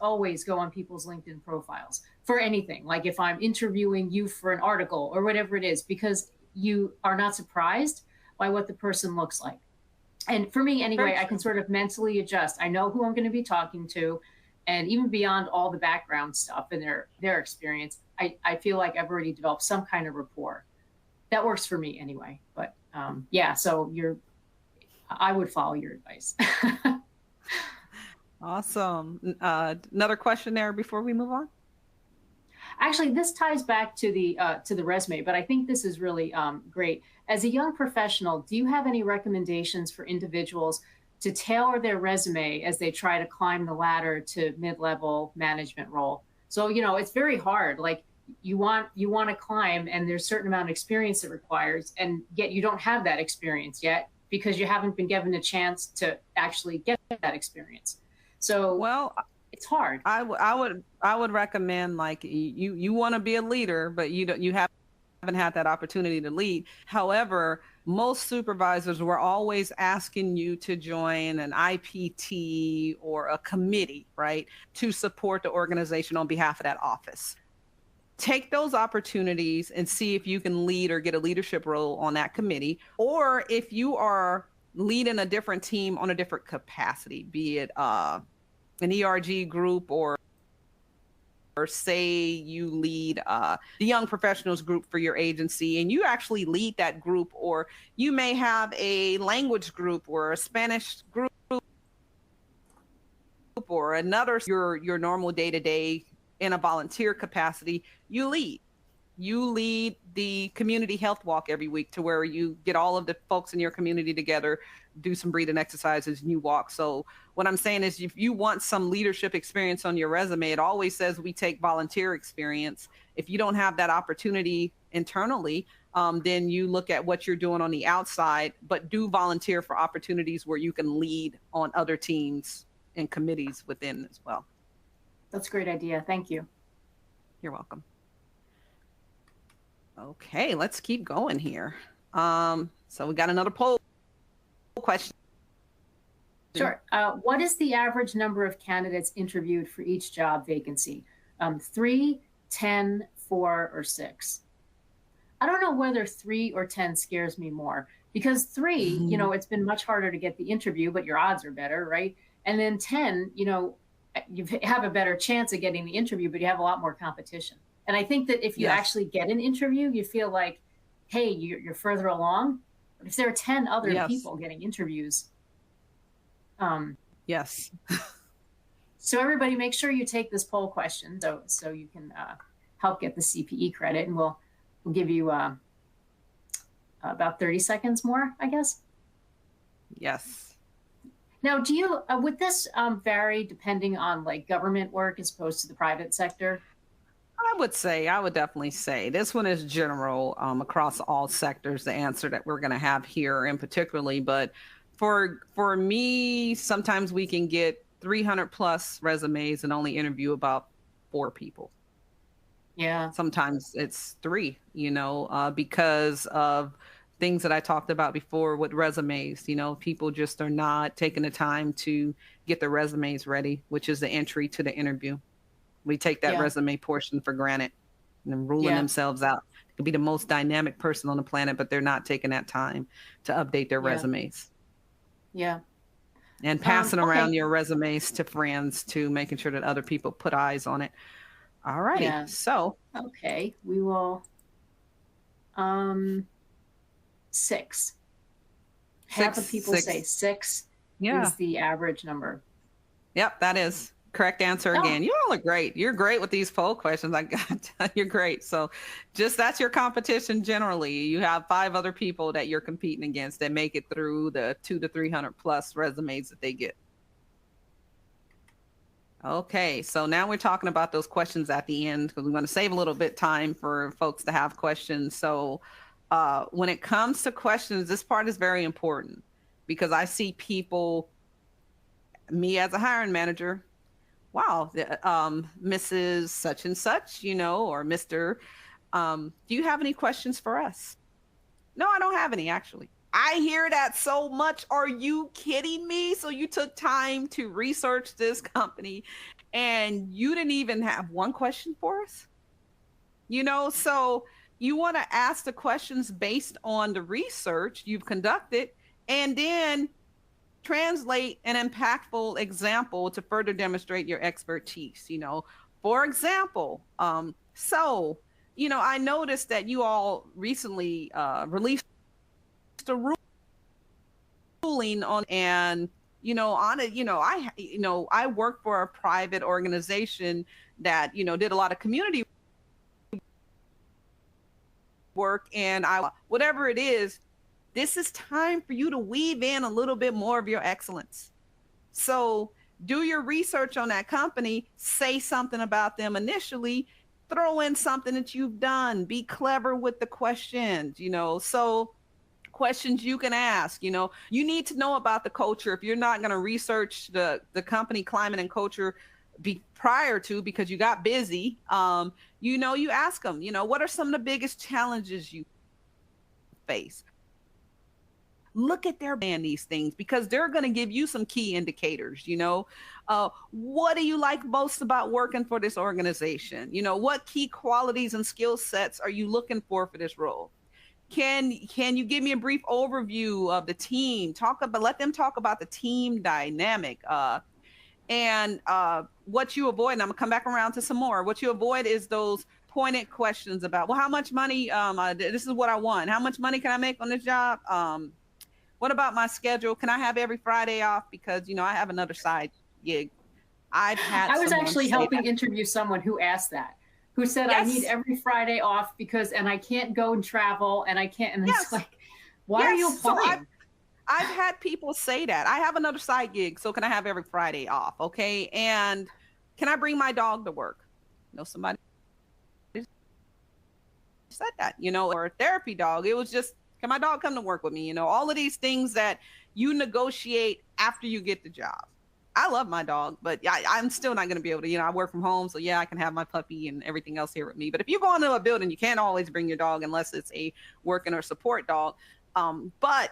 Speaker 1: go on people's LinkedIn profiles for anything. Like if I'm interviewing you for an article or whatever it is, because you are not surprised by what the person looks like. And for me,
Speaker 2: very
Speaker 1: anyway, I can
Speaker 2: true.
Speaker 1: sort of mentally adjust. I know who I'm going to be talking to. And even beyond all the background stuff and their experience, I feel like I've already developed some kind of rapport. That works for me anyway. But yeah, so I would follow your advice.
Speaker 2: Awesome. Another question there before we move on?
Speaker 1: Actually, this ties back to the resume, but I think this is really great. As a young professional, do you have any recommendations for individuals to tailor their resume as they try to climb the ladder to mid-level management role? So, you know, it's very hard. Like you want to climb, and there's a certain amount of experience it requires, and yet you don't have that experience yet because you haven't been given a chance to actually get that experience. So
Speaker 2: Well,
Speaker 1: it's hard.
Speaker 2: I would recommend, like, you want to be a leader, but you haven't had that opportunity to lead. However, most supervisors were always asking you to join an IPT or a committee, right, to support the organization on behalf of that office. Take those opportunities and see if you can lead or get a leadership role on that committee, or if you are leading a different team on a different capacity, be it an ERG group, or say you lead the young professionals group for your agency and you actually lead that group, or you may have a language group or a Spanish group or another, your normal day-to-day in a volunteer capacity, you lead the community health walk every week, to where you get all of the folks in your community together, do some breathing exercises, and you walk. So what I'm saying is, if you want some leadership experience on your resume, it always says we take volunteer experience. If you don't have that opportunity internally, then you look at what you're doing on the outside, but do volunteer for opportunities where you can lead on other teams and committees within as well.
Speaker 1: That's a great idea. Thank you.
Speaker 2: You're welcome. Okay, let's keep going here. So we got another poll question.
Speaker 1: Sure. What is the average number of candidates interviewed for each job vacancy? 3, 10, 4, or 6? I don't know whether 3 or 10 scares me more, because 3, you know, it's been much harder to get the interview, but your odds are better, right? And then 10, you know, you have a better chance of getting the interview, but you have a lot more competition. And I think that if you
Speaker 2: Yes.
Speaker 1: actually get an interview, you feel like, hey, you're further along. But if there are 10 other
Speaker 2: Yes.
Speaker 1: people getting interviews,
Speaker 2: Yes.
Speaker 1: so everybody, make sure you take this poll question so you can help get the CPE credit, and we'll give you about 30 seconds more, I guess.
Speaker 2: Yes.
Speaker 1: Now, do you would this vary depending on like government work as opposed to the private sector?
Speaker 2: I would definitely say this one is general across all sectors, the answer that we're going to have here in particularly. But for me, sometimes we can get 300 plus resumes and only interview about 4 people.
Speaker 1: Yeah.
Speaker 2: Sometimes it's 3, because of things that I talked about before with resumes. People just are not taking the time to get their resumes ready, which is the entry to the interview. We take that
Speaker 1: Yeah.
Speaker 2: resume portion for granted and ruling
Speaker 1: Yeah.
Speaker 2: themselves out. They could be the most dynamic person on the planet, but they're not taking that time to update their
Speaker 1: Yeah.
Speaker 2: resumes.
Speaker 1: Yeah.
Speaker 2: And passing around
Speaker 1: Okay.
Speaker 2: your resumes to friends, to making sure that other people put eyes on it. All righty.
Speaker 1: Yeah.
Speaker 2: So,
Speaker 1: Okay. We will 6. Half of people say 6
Speaker 2: Yeah.
Speaker 1: is the average number.
Speaker 2: Yep, that is. Correct answer
Speaker 1: No.
Speaker 2: again. You all are great. You're great with these poll questions. You're great. So just that's your competition generally. You have 5 other people that you're competing against that make it through the 200 to 300 plus resumes that they get. Okay, so now we're talking about those questions at the end because we want to save a little bit time for folks to have questions. So when it comes to questions, this part is very important because I see people, me as a hiring manager, wow, Mrs. Such and such, or Mr. Do you have any questions for us? No, I don't have any, actually. I hear that so much. Are you kidding me? So you took time to research this company and you didn't even have one question for us? So you want to ask the questions based on the research you've conducted and then translate an impactful example to further demonstrate your expertise. For example, I noticed that you all recently released a ruling on, and on it, I work for a private organization that did a lot of community work, and whatever it is, this is time for you to weave in a little bit more of your excellence. So do your research on that company, say something about them initially, throw in something that you've done, be clever with the questions, so questions you can ask, you need to know about the culture. If you're not going to research the company climate and culture prior to, because you got busy, you ask them, what are some of the biggest challenges you face? Look at their brand, these things, because they're going to give you some key indicators. What do you like most about working for this organization? What key qualities and skill sets are you looking for this role? Can you give me a brief overview of the team? Let them talk about the team dynamic, and what you avoid. And I'm gonna come back around to some more. What you avoid is those pointed questions about, well, how much money? This is what I want. How much money can I make on this job? What about my schedule? Can I have every Friday off because I have another side gig? I
Speaker 1: was actually helping interview someone who asked that, who said, yes, I need every Friday off and I can't go and travel and I can't. And yes, it's like, why are you applying?
Speaker 2: So I've had people say that. I have another side gig, so can I have every Friday off? Okay. And can I bring my dog to work? Somebody said that, or a therapy dog. It was just, can my dog come to work with me? All of these things that you negotiate after you get the job. I love my dog, but I'm still not going to be able to, I work from home. So yeah, I can have my puppy and everything else here with me. But if you go into a building, you can't always bring your dog unless it's a working or support dog. But,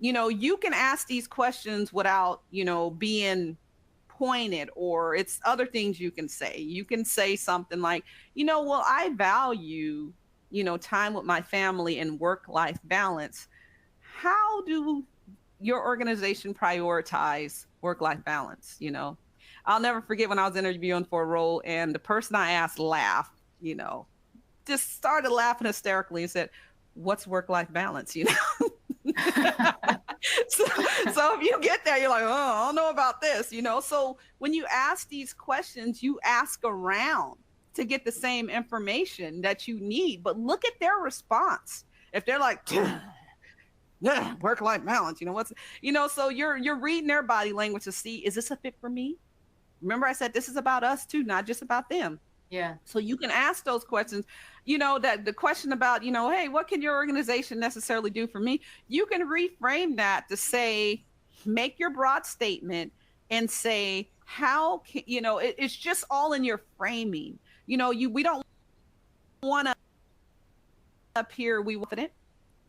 Speaker 2: you can ask these questions without, being pointed, or it's other things you can say. You can say something like, well, I value time with my family and work-life balance. How do your organization prioritize work-life balance? I'll never forget when I was interviewing for a role and the person I asked laughed, just started laughing hysterically and said, what's work-life balance? So if you get there, you're like, oh, I don't know about this, So when you ask these questions, you ask around to get the same information that you need, but look at their response. If they're like, yeah, work-life balance, so you're reading their body language to see, is this a fit for me? Remember I said, this is about us too, not just about them.
Speaker 1: Yeah.
Speaker 2: So you can ask those questions, that the question about, hey, what can your organization necessarily do for me? You can reframe that to say, make your broad statement and say, how can, it's just all in your framing. We don't want to up here, we want it,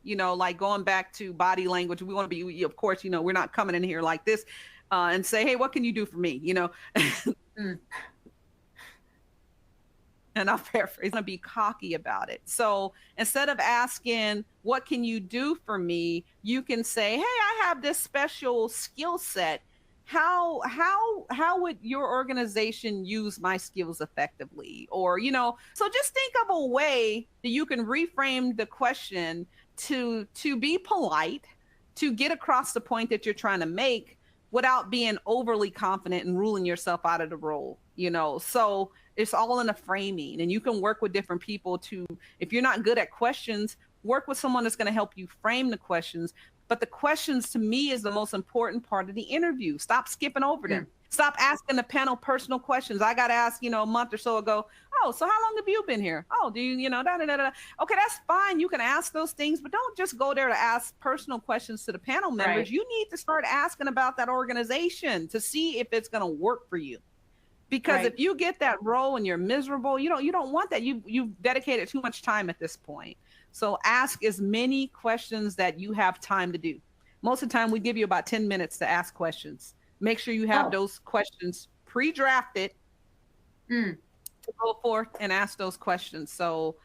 Speaker 2: like going back to body language. We want to be, of course, we're not coming in here like this and say, hey, what can you do for me? And I'll paraphrase, going to be cocky about it. So instead of asking, what can you do for me? You can say, hey, I have this special skill set. How would your organization use my skills effectively? Or, so just think of a way that you can reframe the question to be polite, to get across the point that you're trying to make, without being overly confident and ruling yourself out of the role, So it's all in the framing, and you can work with different people to, if you're not good at questions, work with someone that's going to help you frame the questions. But the questions, to me, is the most important part of the interview. Stop skipping over them. Stop asking the panel personal questions. I got asked, a month or so ago, oh, so how long have you been here? Oh, do you, da, da, da, da. Okay, that's fine. You can ask those things, but don't just go there to ask personal questions to the panel members.
Speaker 1: Right.
Speaker 2: You need to start asking about that organization to see if it's going to work for you. Because if you get that role and you're miserable, you don't want that. You've dedicated too much time at this point. So ask as many questions that you have time to do. Most of the time, we give you about 10 minutes to ask questions. Make sure you have those questions pre-drafted to go forth and ask those questions. So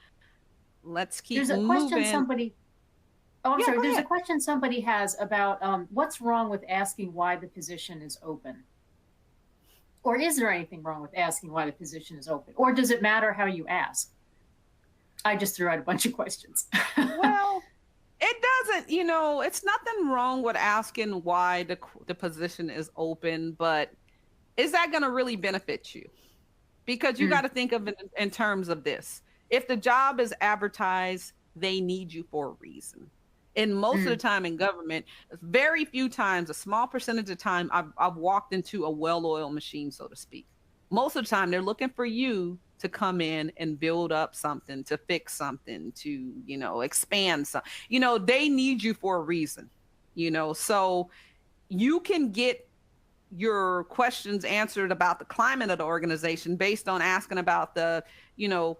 Speaker 2: let's keep moving.
Speaker 1: There's a question somebody. Oh, I'm sorry. There's
Speaker 2: ahead.
Speaker 1: A question somebody has about what's wrong with asking why the position is open. Or is there anything wrong with asking why the position is open? Or does it matter how you ask? I just threw out a bunch of questions.
Speaker 2: Well, it doesn't, it's nothing wrong with asking why the position is open, but is that going to really benefit you? Because you got to think of it in terms of this. If the job is advertised, they need you for a reason. And most of the time in government, very few times, a small percentage of time, I've walked into a well-oiled machine, so to speak. Most of the time, they're looking for you to come in and build up something, to fix something, to, expand something. They need you for a reason, so you can get your questions answered about the climate of the organization based on asking about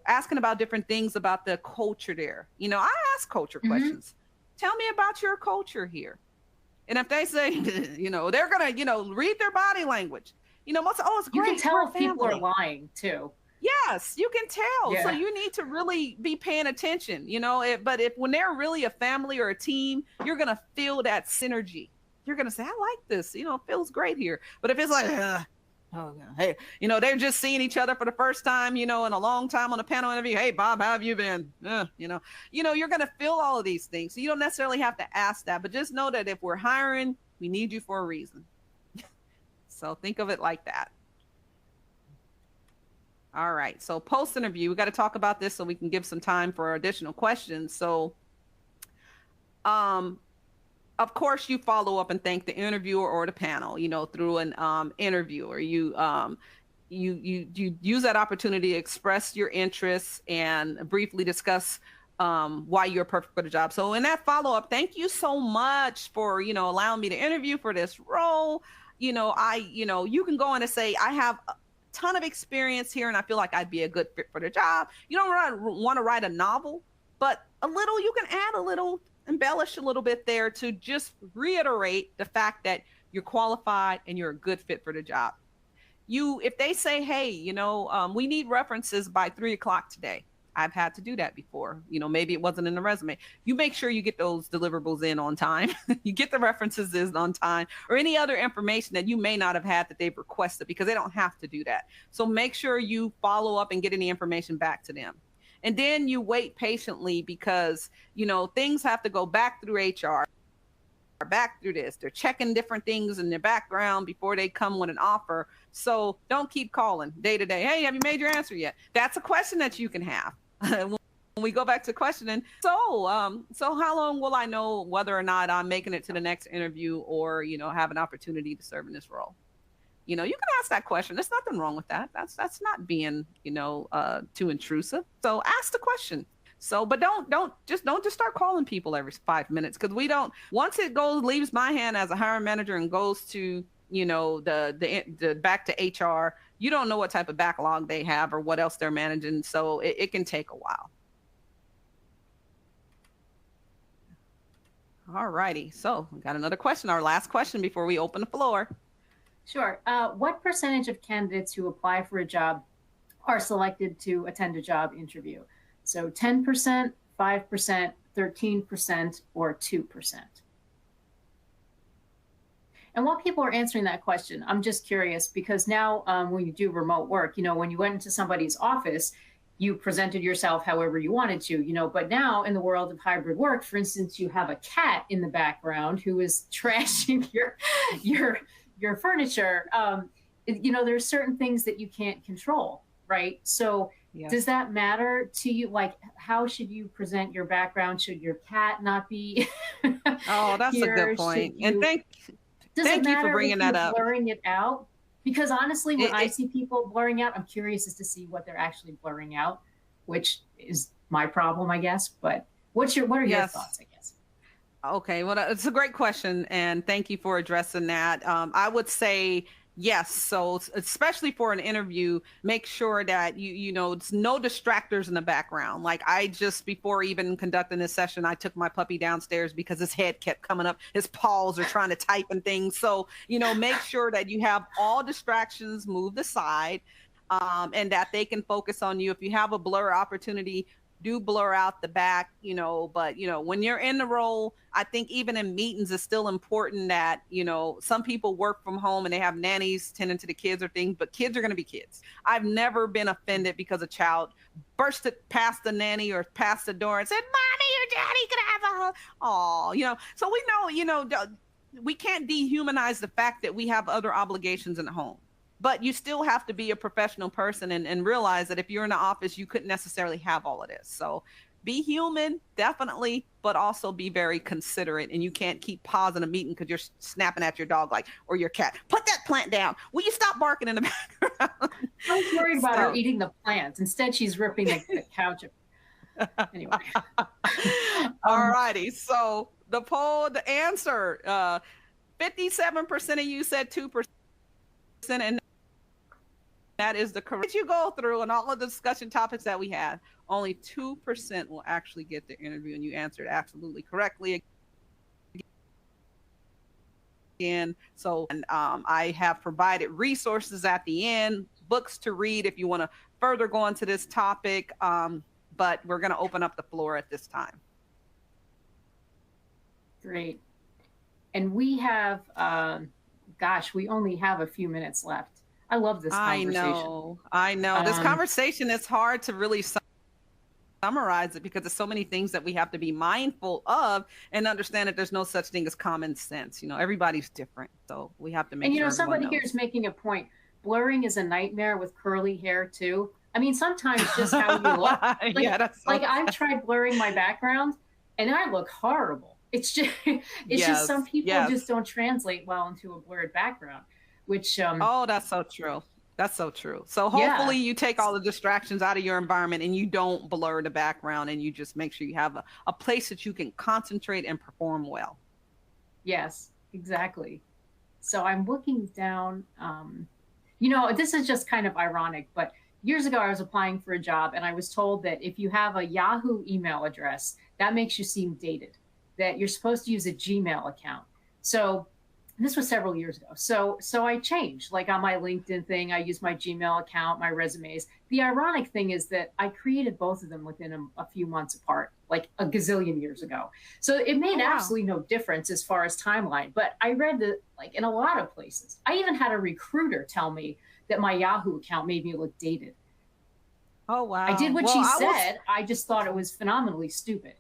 Speaker 2: asking about different things about the culture there. I ask culture questions. Tell me about your culture here. And if they say, they're going to, read their body language. Most, it's great.
Speaker 1: You can tell if people are lying too.
Speaker 2: Yes, you can tell.
Speaker 1: Yeah.
Speaker 2: So you need to really be paying attention, but when they're really a family or a team, you're going to feel that synergy. You're going to say, I like this, it feels great here. But if it's like, hey, they're just seeing each other for the first time, in a long time on a panel interview. Hey, Bob, how have you been? You're going to feel all of these things. So you don't necessarily have to ask that, but just know that if we're hiring, we need you for a reason. So think of it like that. All right. So post interview, we got to talk about this so we can give some time for additional questions. So, of course, you follow up and thank the interviewer or the panel, through an interview, or you use that opportunity to express your interests and briefly discuss why you're perfect for the job. So in that follow up, thank you so much for, allowing me to interview for this role. You can go in and say, I have a ton of experience here and I feel like I'd be a good fit for the job. You don't want to write a novel, but you can add a little, embellish a little bit there to just reiterate the fact that you're qualified and you're a good fit for the job. If they say, hey, we need references by 3:00 today. I've had to do that before. Maybe it wasn't in the resume. You make sure you get those deliverables in on time. You get the references in on time, or any other information that you may not have had that they've requested, because they don't have to do that. So make sure you follow up and get any information back to them. And then you wait patiently, because, things have to go back through HR, back through this. They're checking different things in their background before they come with an offer. So don't keep calling day to day. Hey, have you made your answer yet? That's a question that you can have. When we go back to questioning, so how long will I know whether or not I'm making it to the next interview, or, have an opportunity to serve in this role? You can ask that question. There's nothing wrong with that. That's not being, too intrusive. So ask the question. So, but don't just start calling people every 5 minutes, because once it leaves my hand as a hiring manager and goes to, the back to HR, you don't know what type of backlog they have or what else they're managing. So it can take a while. All righty. So we got another question, our last question before we open the floor.
Speaker 1: Sure. What percentage of candidates who apply for a job are selected to attend a job interview? So 10%, 5%, 13%, or 2%? And while people are answering that question, I'm just curious, because now when you do remote work, when you went into somebody's office, you presented yourself however you wanted to, but now in the world of hybrid work, for instance, you have a cat in the background who is trashing your furniture. There's certain things that you can't control, right? So does
Speaker 2: Yes.
Speaker 1: that matter to you? Like, how should you present your background? Should your cat not be
Speaker 2: Oh, that's a good
Speaker 1: here? Should
Speaker 2: point. And
Speaker 1: you, does it
Speaker 2: thank you for
Speaker 1: matter if
Speaker 2: bringing
Speaker 1: you're
Speaker 2: that up.
Speaker 1: blurring it out? Because honestly, when I
Speaker 2: It,
Speaker 1: see people blurring out, I'm curious as to see what they're actually blurring out, which is my problem, I guess. But what are your
Speaker 2: yes.
Speaker 1: thoughts, I guess?
Speaker 2: Okay, well, it's a great question, and thank you for addressing that. I would say yes. So, especially for an interview, make sure that it's no distractors in the background. Like I just before even conducting this session, I took my puppy downstairs because his head kept coming up. His paws are trying to type and things. So, make sure that you have all distractions moved aside, and that they can focus on you. If you have a blur opportunity, do blur out the back, but when you're in the role, I think even in meetings it's still important that, some people work from home and they have nannies tending to the kids or things, but kids are going to be kids. I've never been offended because a child bursted past the nanny or past the door and said, "Mommy or Daddy, could I have a hug?" Oh, so we know, we can't dehumanize the fact that we have other obligations in the home, but you still have to be a professional person and realize that if you're in the office, you couldn't necessarily have all of this. So be human, definitely, but also be very considerate. And you can't keep pausing a meeting because you're snapping at your dog, like, or your cat. Put that plant down. Will you stop barking in the background?
Speaker 1: I was worried about her
Speaker 2: So,
Speaker 1: eating the plants. Instead, she's ripping the couch. Anyway.
Speaker 2: all righty. So the poll, the answer, 57% of you said 2%, and that is the correct. You go through and all of the discussion topics that we had, only 2% will actually get the interview, and you answered absolutely correctly again. So, and I have provided resources at the end, books to read if you want to further go into this topic. But we're going to open up the floor at this time.
Speaker 1: Great. And we have, we only have a few minutes left. I love this conversation.
Speaker 2: I know. This conversation is hard to really summarize it because there's so many things that we have to be mindful of and understand that there's no such thing as common sense. Everybody's different. So we have to make sure. And
Speaker 1: somebody here is making a point. Blurring is a nightmare with curly hair too. I mean, sometimes just how you look. Like,
Speaker 2: yeah,
Speaker 1: I've tried blurring my background and I look horrible. It's just, just some people just don't translate well into a blurred background, which.
Speaker 2: Oh, that's so true. That's so true. So hopefully you take all the distractions out of your environment and you don't blur the background and you just make sure you have a place that you can concentrate and perform well.
Speaker 1: Yes, exactly. So I'm looking down, this is just kind of ironic, but years ago I was applying for a job and I was told that if you have a Yahoo email address, that makes you seem dated, that you're supposed to use a Gmail account. So this was several years ago. So I changed, like on my LinkedIn thing, I used my Gmail account, my resumes. The ironic thing is that I created both of them within a few months apart, like a gazillion years ago. So it made absolutely no difference as far as timeline. But I read that like in a lot of places, I even had a recruiter tell me that my Yahoo account made me look dated.
Speaker 2: Oh, wow.
Speaker 1: I did what she said. I just thought it was phenomenally stupid.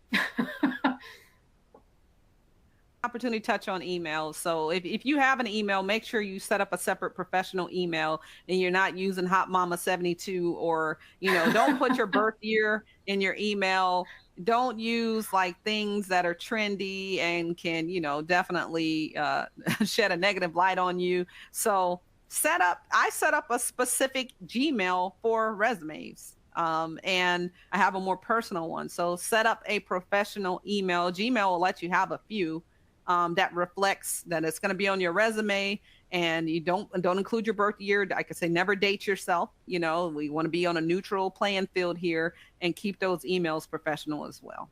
Speaker 2: Opportunity to touch on emails. So if you have an email, make sure you set up a separate professional email and you're not using Hot Mama 72 or, don't put your birth year in your email. Don't use like things that are trendy and can, definitely shed a negative light on you. So I set up a specific Gmail for resumes. And I have a more personal one. So set up a professional email. Gmail will let you have a few that reflects that it's going to be on your resume, and you don't include your birth year. I could say never date yourself. We want to be on a neutral playing field here and keep those emails professional as well.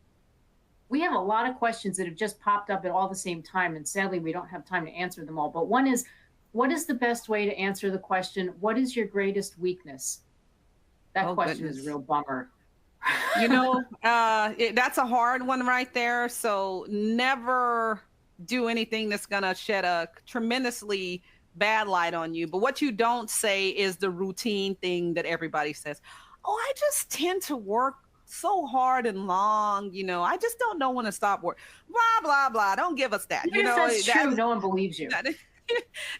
Speaker 1: We have a lot of questions that have just popped up at all the same time, and sadly we don't have time to answer them all. But one is, what is the best way to answer the question, what is your greatest weakness? That question is a real bummer.
Speaker 2: That's a hard one right there. So never do anything that's going to shed a tremendously bad light on you. But what you don't say is the routine thing that everybody says. Oh, I just tend to work so hard and long. I just don't know when to stop work. Blah, blah, blah. Don't give us that.
Speaker 1: Even if that's true, no one believes you.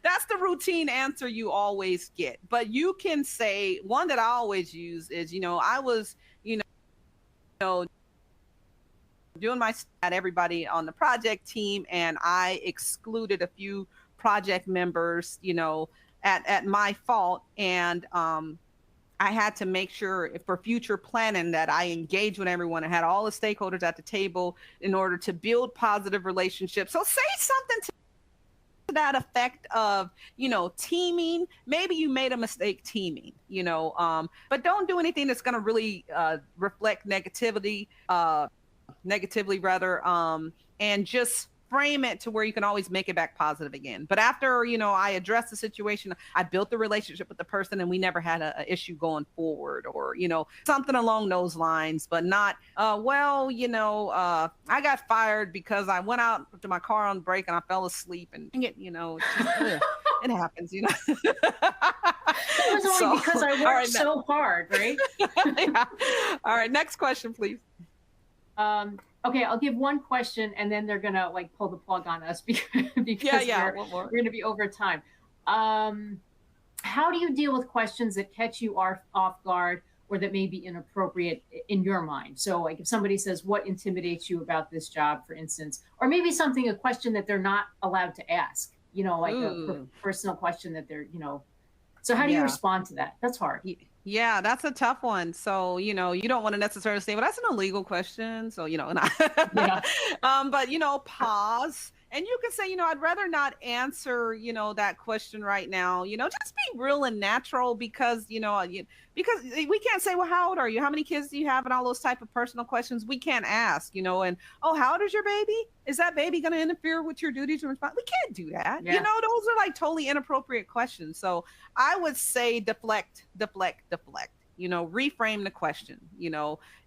Speaker 2: That's the routine answer you always get. But you can say, one that I always use is, I was, know, doing my at everybody on the project team, and I excluded a few project members, at my fault. And I had to make sure for future planning that I engage with everyone and had all the stakeholders at the table in order to build positive relationships. So say something to that effect of, teaming. Maybe you made a mistake teaming, but don't do anything that's going to really reflect negatively rather, and just frame it to where you can always make it back positive again. But after, I addressed the situation, I built the relationship with the person, and we never had a issue going forward, or, something along those lines, but not, I got fired because I went out to my car on break and I fell asleep, and it, it happens,
Speaker 1: It was only because I worked so hard, right?
Speaker 2: Yeah. All right. Next question, please.
Speaker 1: Okay, I'll give one question, and then they're gonna pull the plug on us because we're gonna be over time. How do you deal with questions that catch you off guard or that may be inappropriate in your mind? So, if somebody says, "What intimidates you about this job?" for instance, or maybe a question that they're not allowed to ask. A personal question that they're. So, how do you respond to that? That's hard.
Speaker 2: Yeah, that's a tough one. So, you don't want to necessarily say, well, that's an illegal question. So, but, pause. And you can say, I'd rather not answer, that question right now. Just be real and natural, because, because we can't say, well, how old are you? How many kids do you have? And all those type of personal questions we can't ask, and, oh, how old is your baby? Is that baby going to interfere with your duty to respond? We can't do that.
Speaker 1: Yeah.
Speaker 2: Those are totally inappropriate questions. So I would say deflect, reframe the question,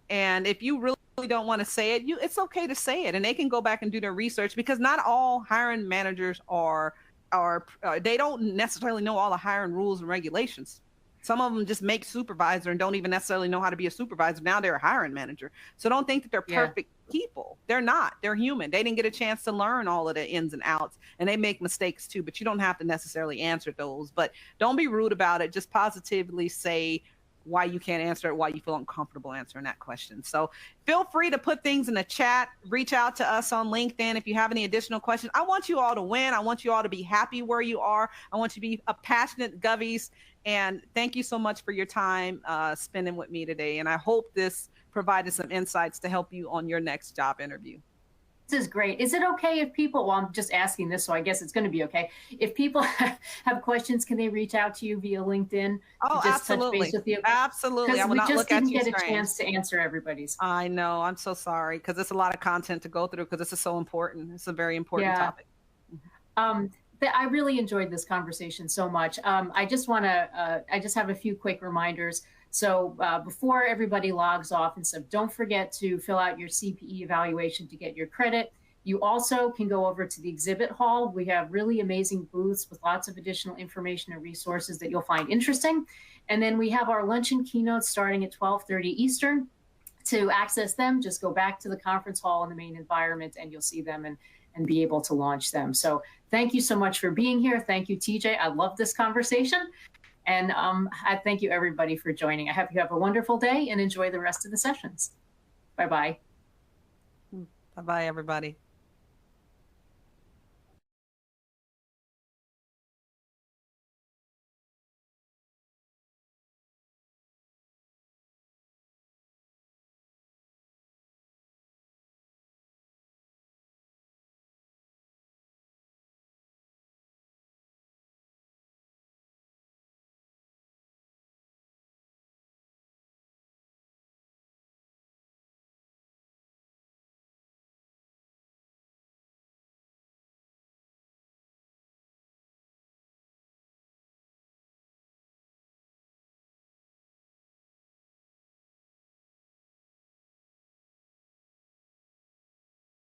Speaker 2: and if you really don't want to say it, it's okay to say it, and they can go back and do their research, because not all hiring managers are they don't necessarily know all the hiring rules and regulations. Some of them just make supervisor and don't even necessarily know how to be a supervisor. Now they're a hiring manager. So don't think that they're perfect people. They're not. They're human. They didn't get a chance to learn all of the ins and outs, and they make mistakes too, but you don't have to necessarily answer those. But don't be rude about it. Just positively say why you can't answer it, why you feel uncomfortable answering that question. So feel free to put things in the chat, reach out to us on LinkedIn if you have any additional questions. I want you all to win. I want you all to be happy where you are. I want you to be a passionate Govies. And thank you so much for your time spending with me today. And I hope this provided some insights to help you on your next job interview.
Speaker 1: This is great. Is it okay if people, well, I'm just asking this, so I guess it's going to be okay. If people have questions, can they reach out to you via LinkedIn?
Speaker 2: Oh,
Speaker 1: to just
Speaker 2: absolutely.
Speaker 1: Touch base with you?
Speaker 2: Absolutely. I will not look at you strange.
Speaker 1: We just didn't get a chance to answer everybody's.
Speaker 2: I know. I'm so sorry, because it's a lot of content to go through, because this is so important. It's a very important topic.
Speaker 1: I really enjoyed this conversation so much. I just have a few quick reminders. So before everybody logs off and stuff, don't forget to fill out your CPE evaluation to get your credit. You also can go over to the exhibit hall. We have really amazing booths with lots of additional information and resources that you'll find interesting. And then we have our luncheon keynotes starting at 12:30 Eastern. To access them, just go back to the conference hall in the main environment, and you'll see them and be able to launch them. So thank you so much for being here. Thank you, TJ. I love this conversation. And I thank you, everybody, for joining. I hope you have a wonderful day and enjoy the rest of the sessions. Bye-bye.
Speaker 2: Bye-bye, everybody.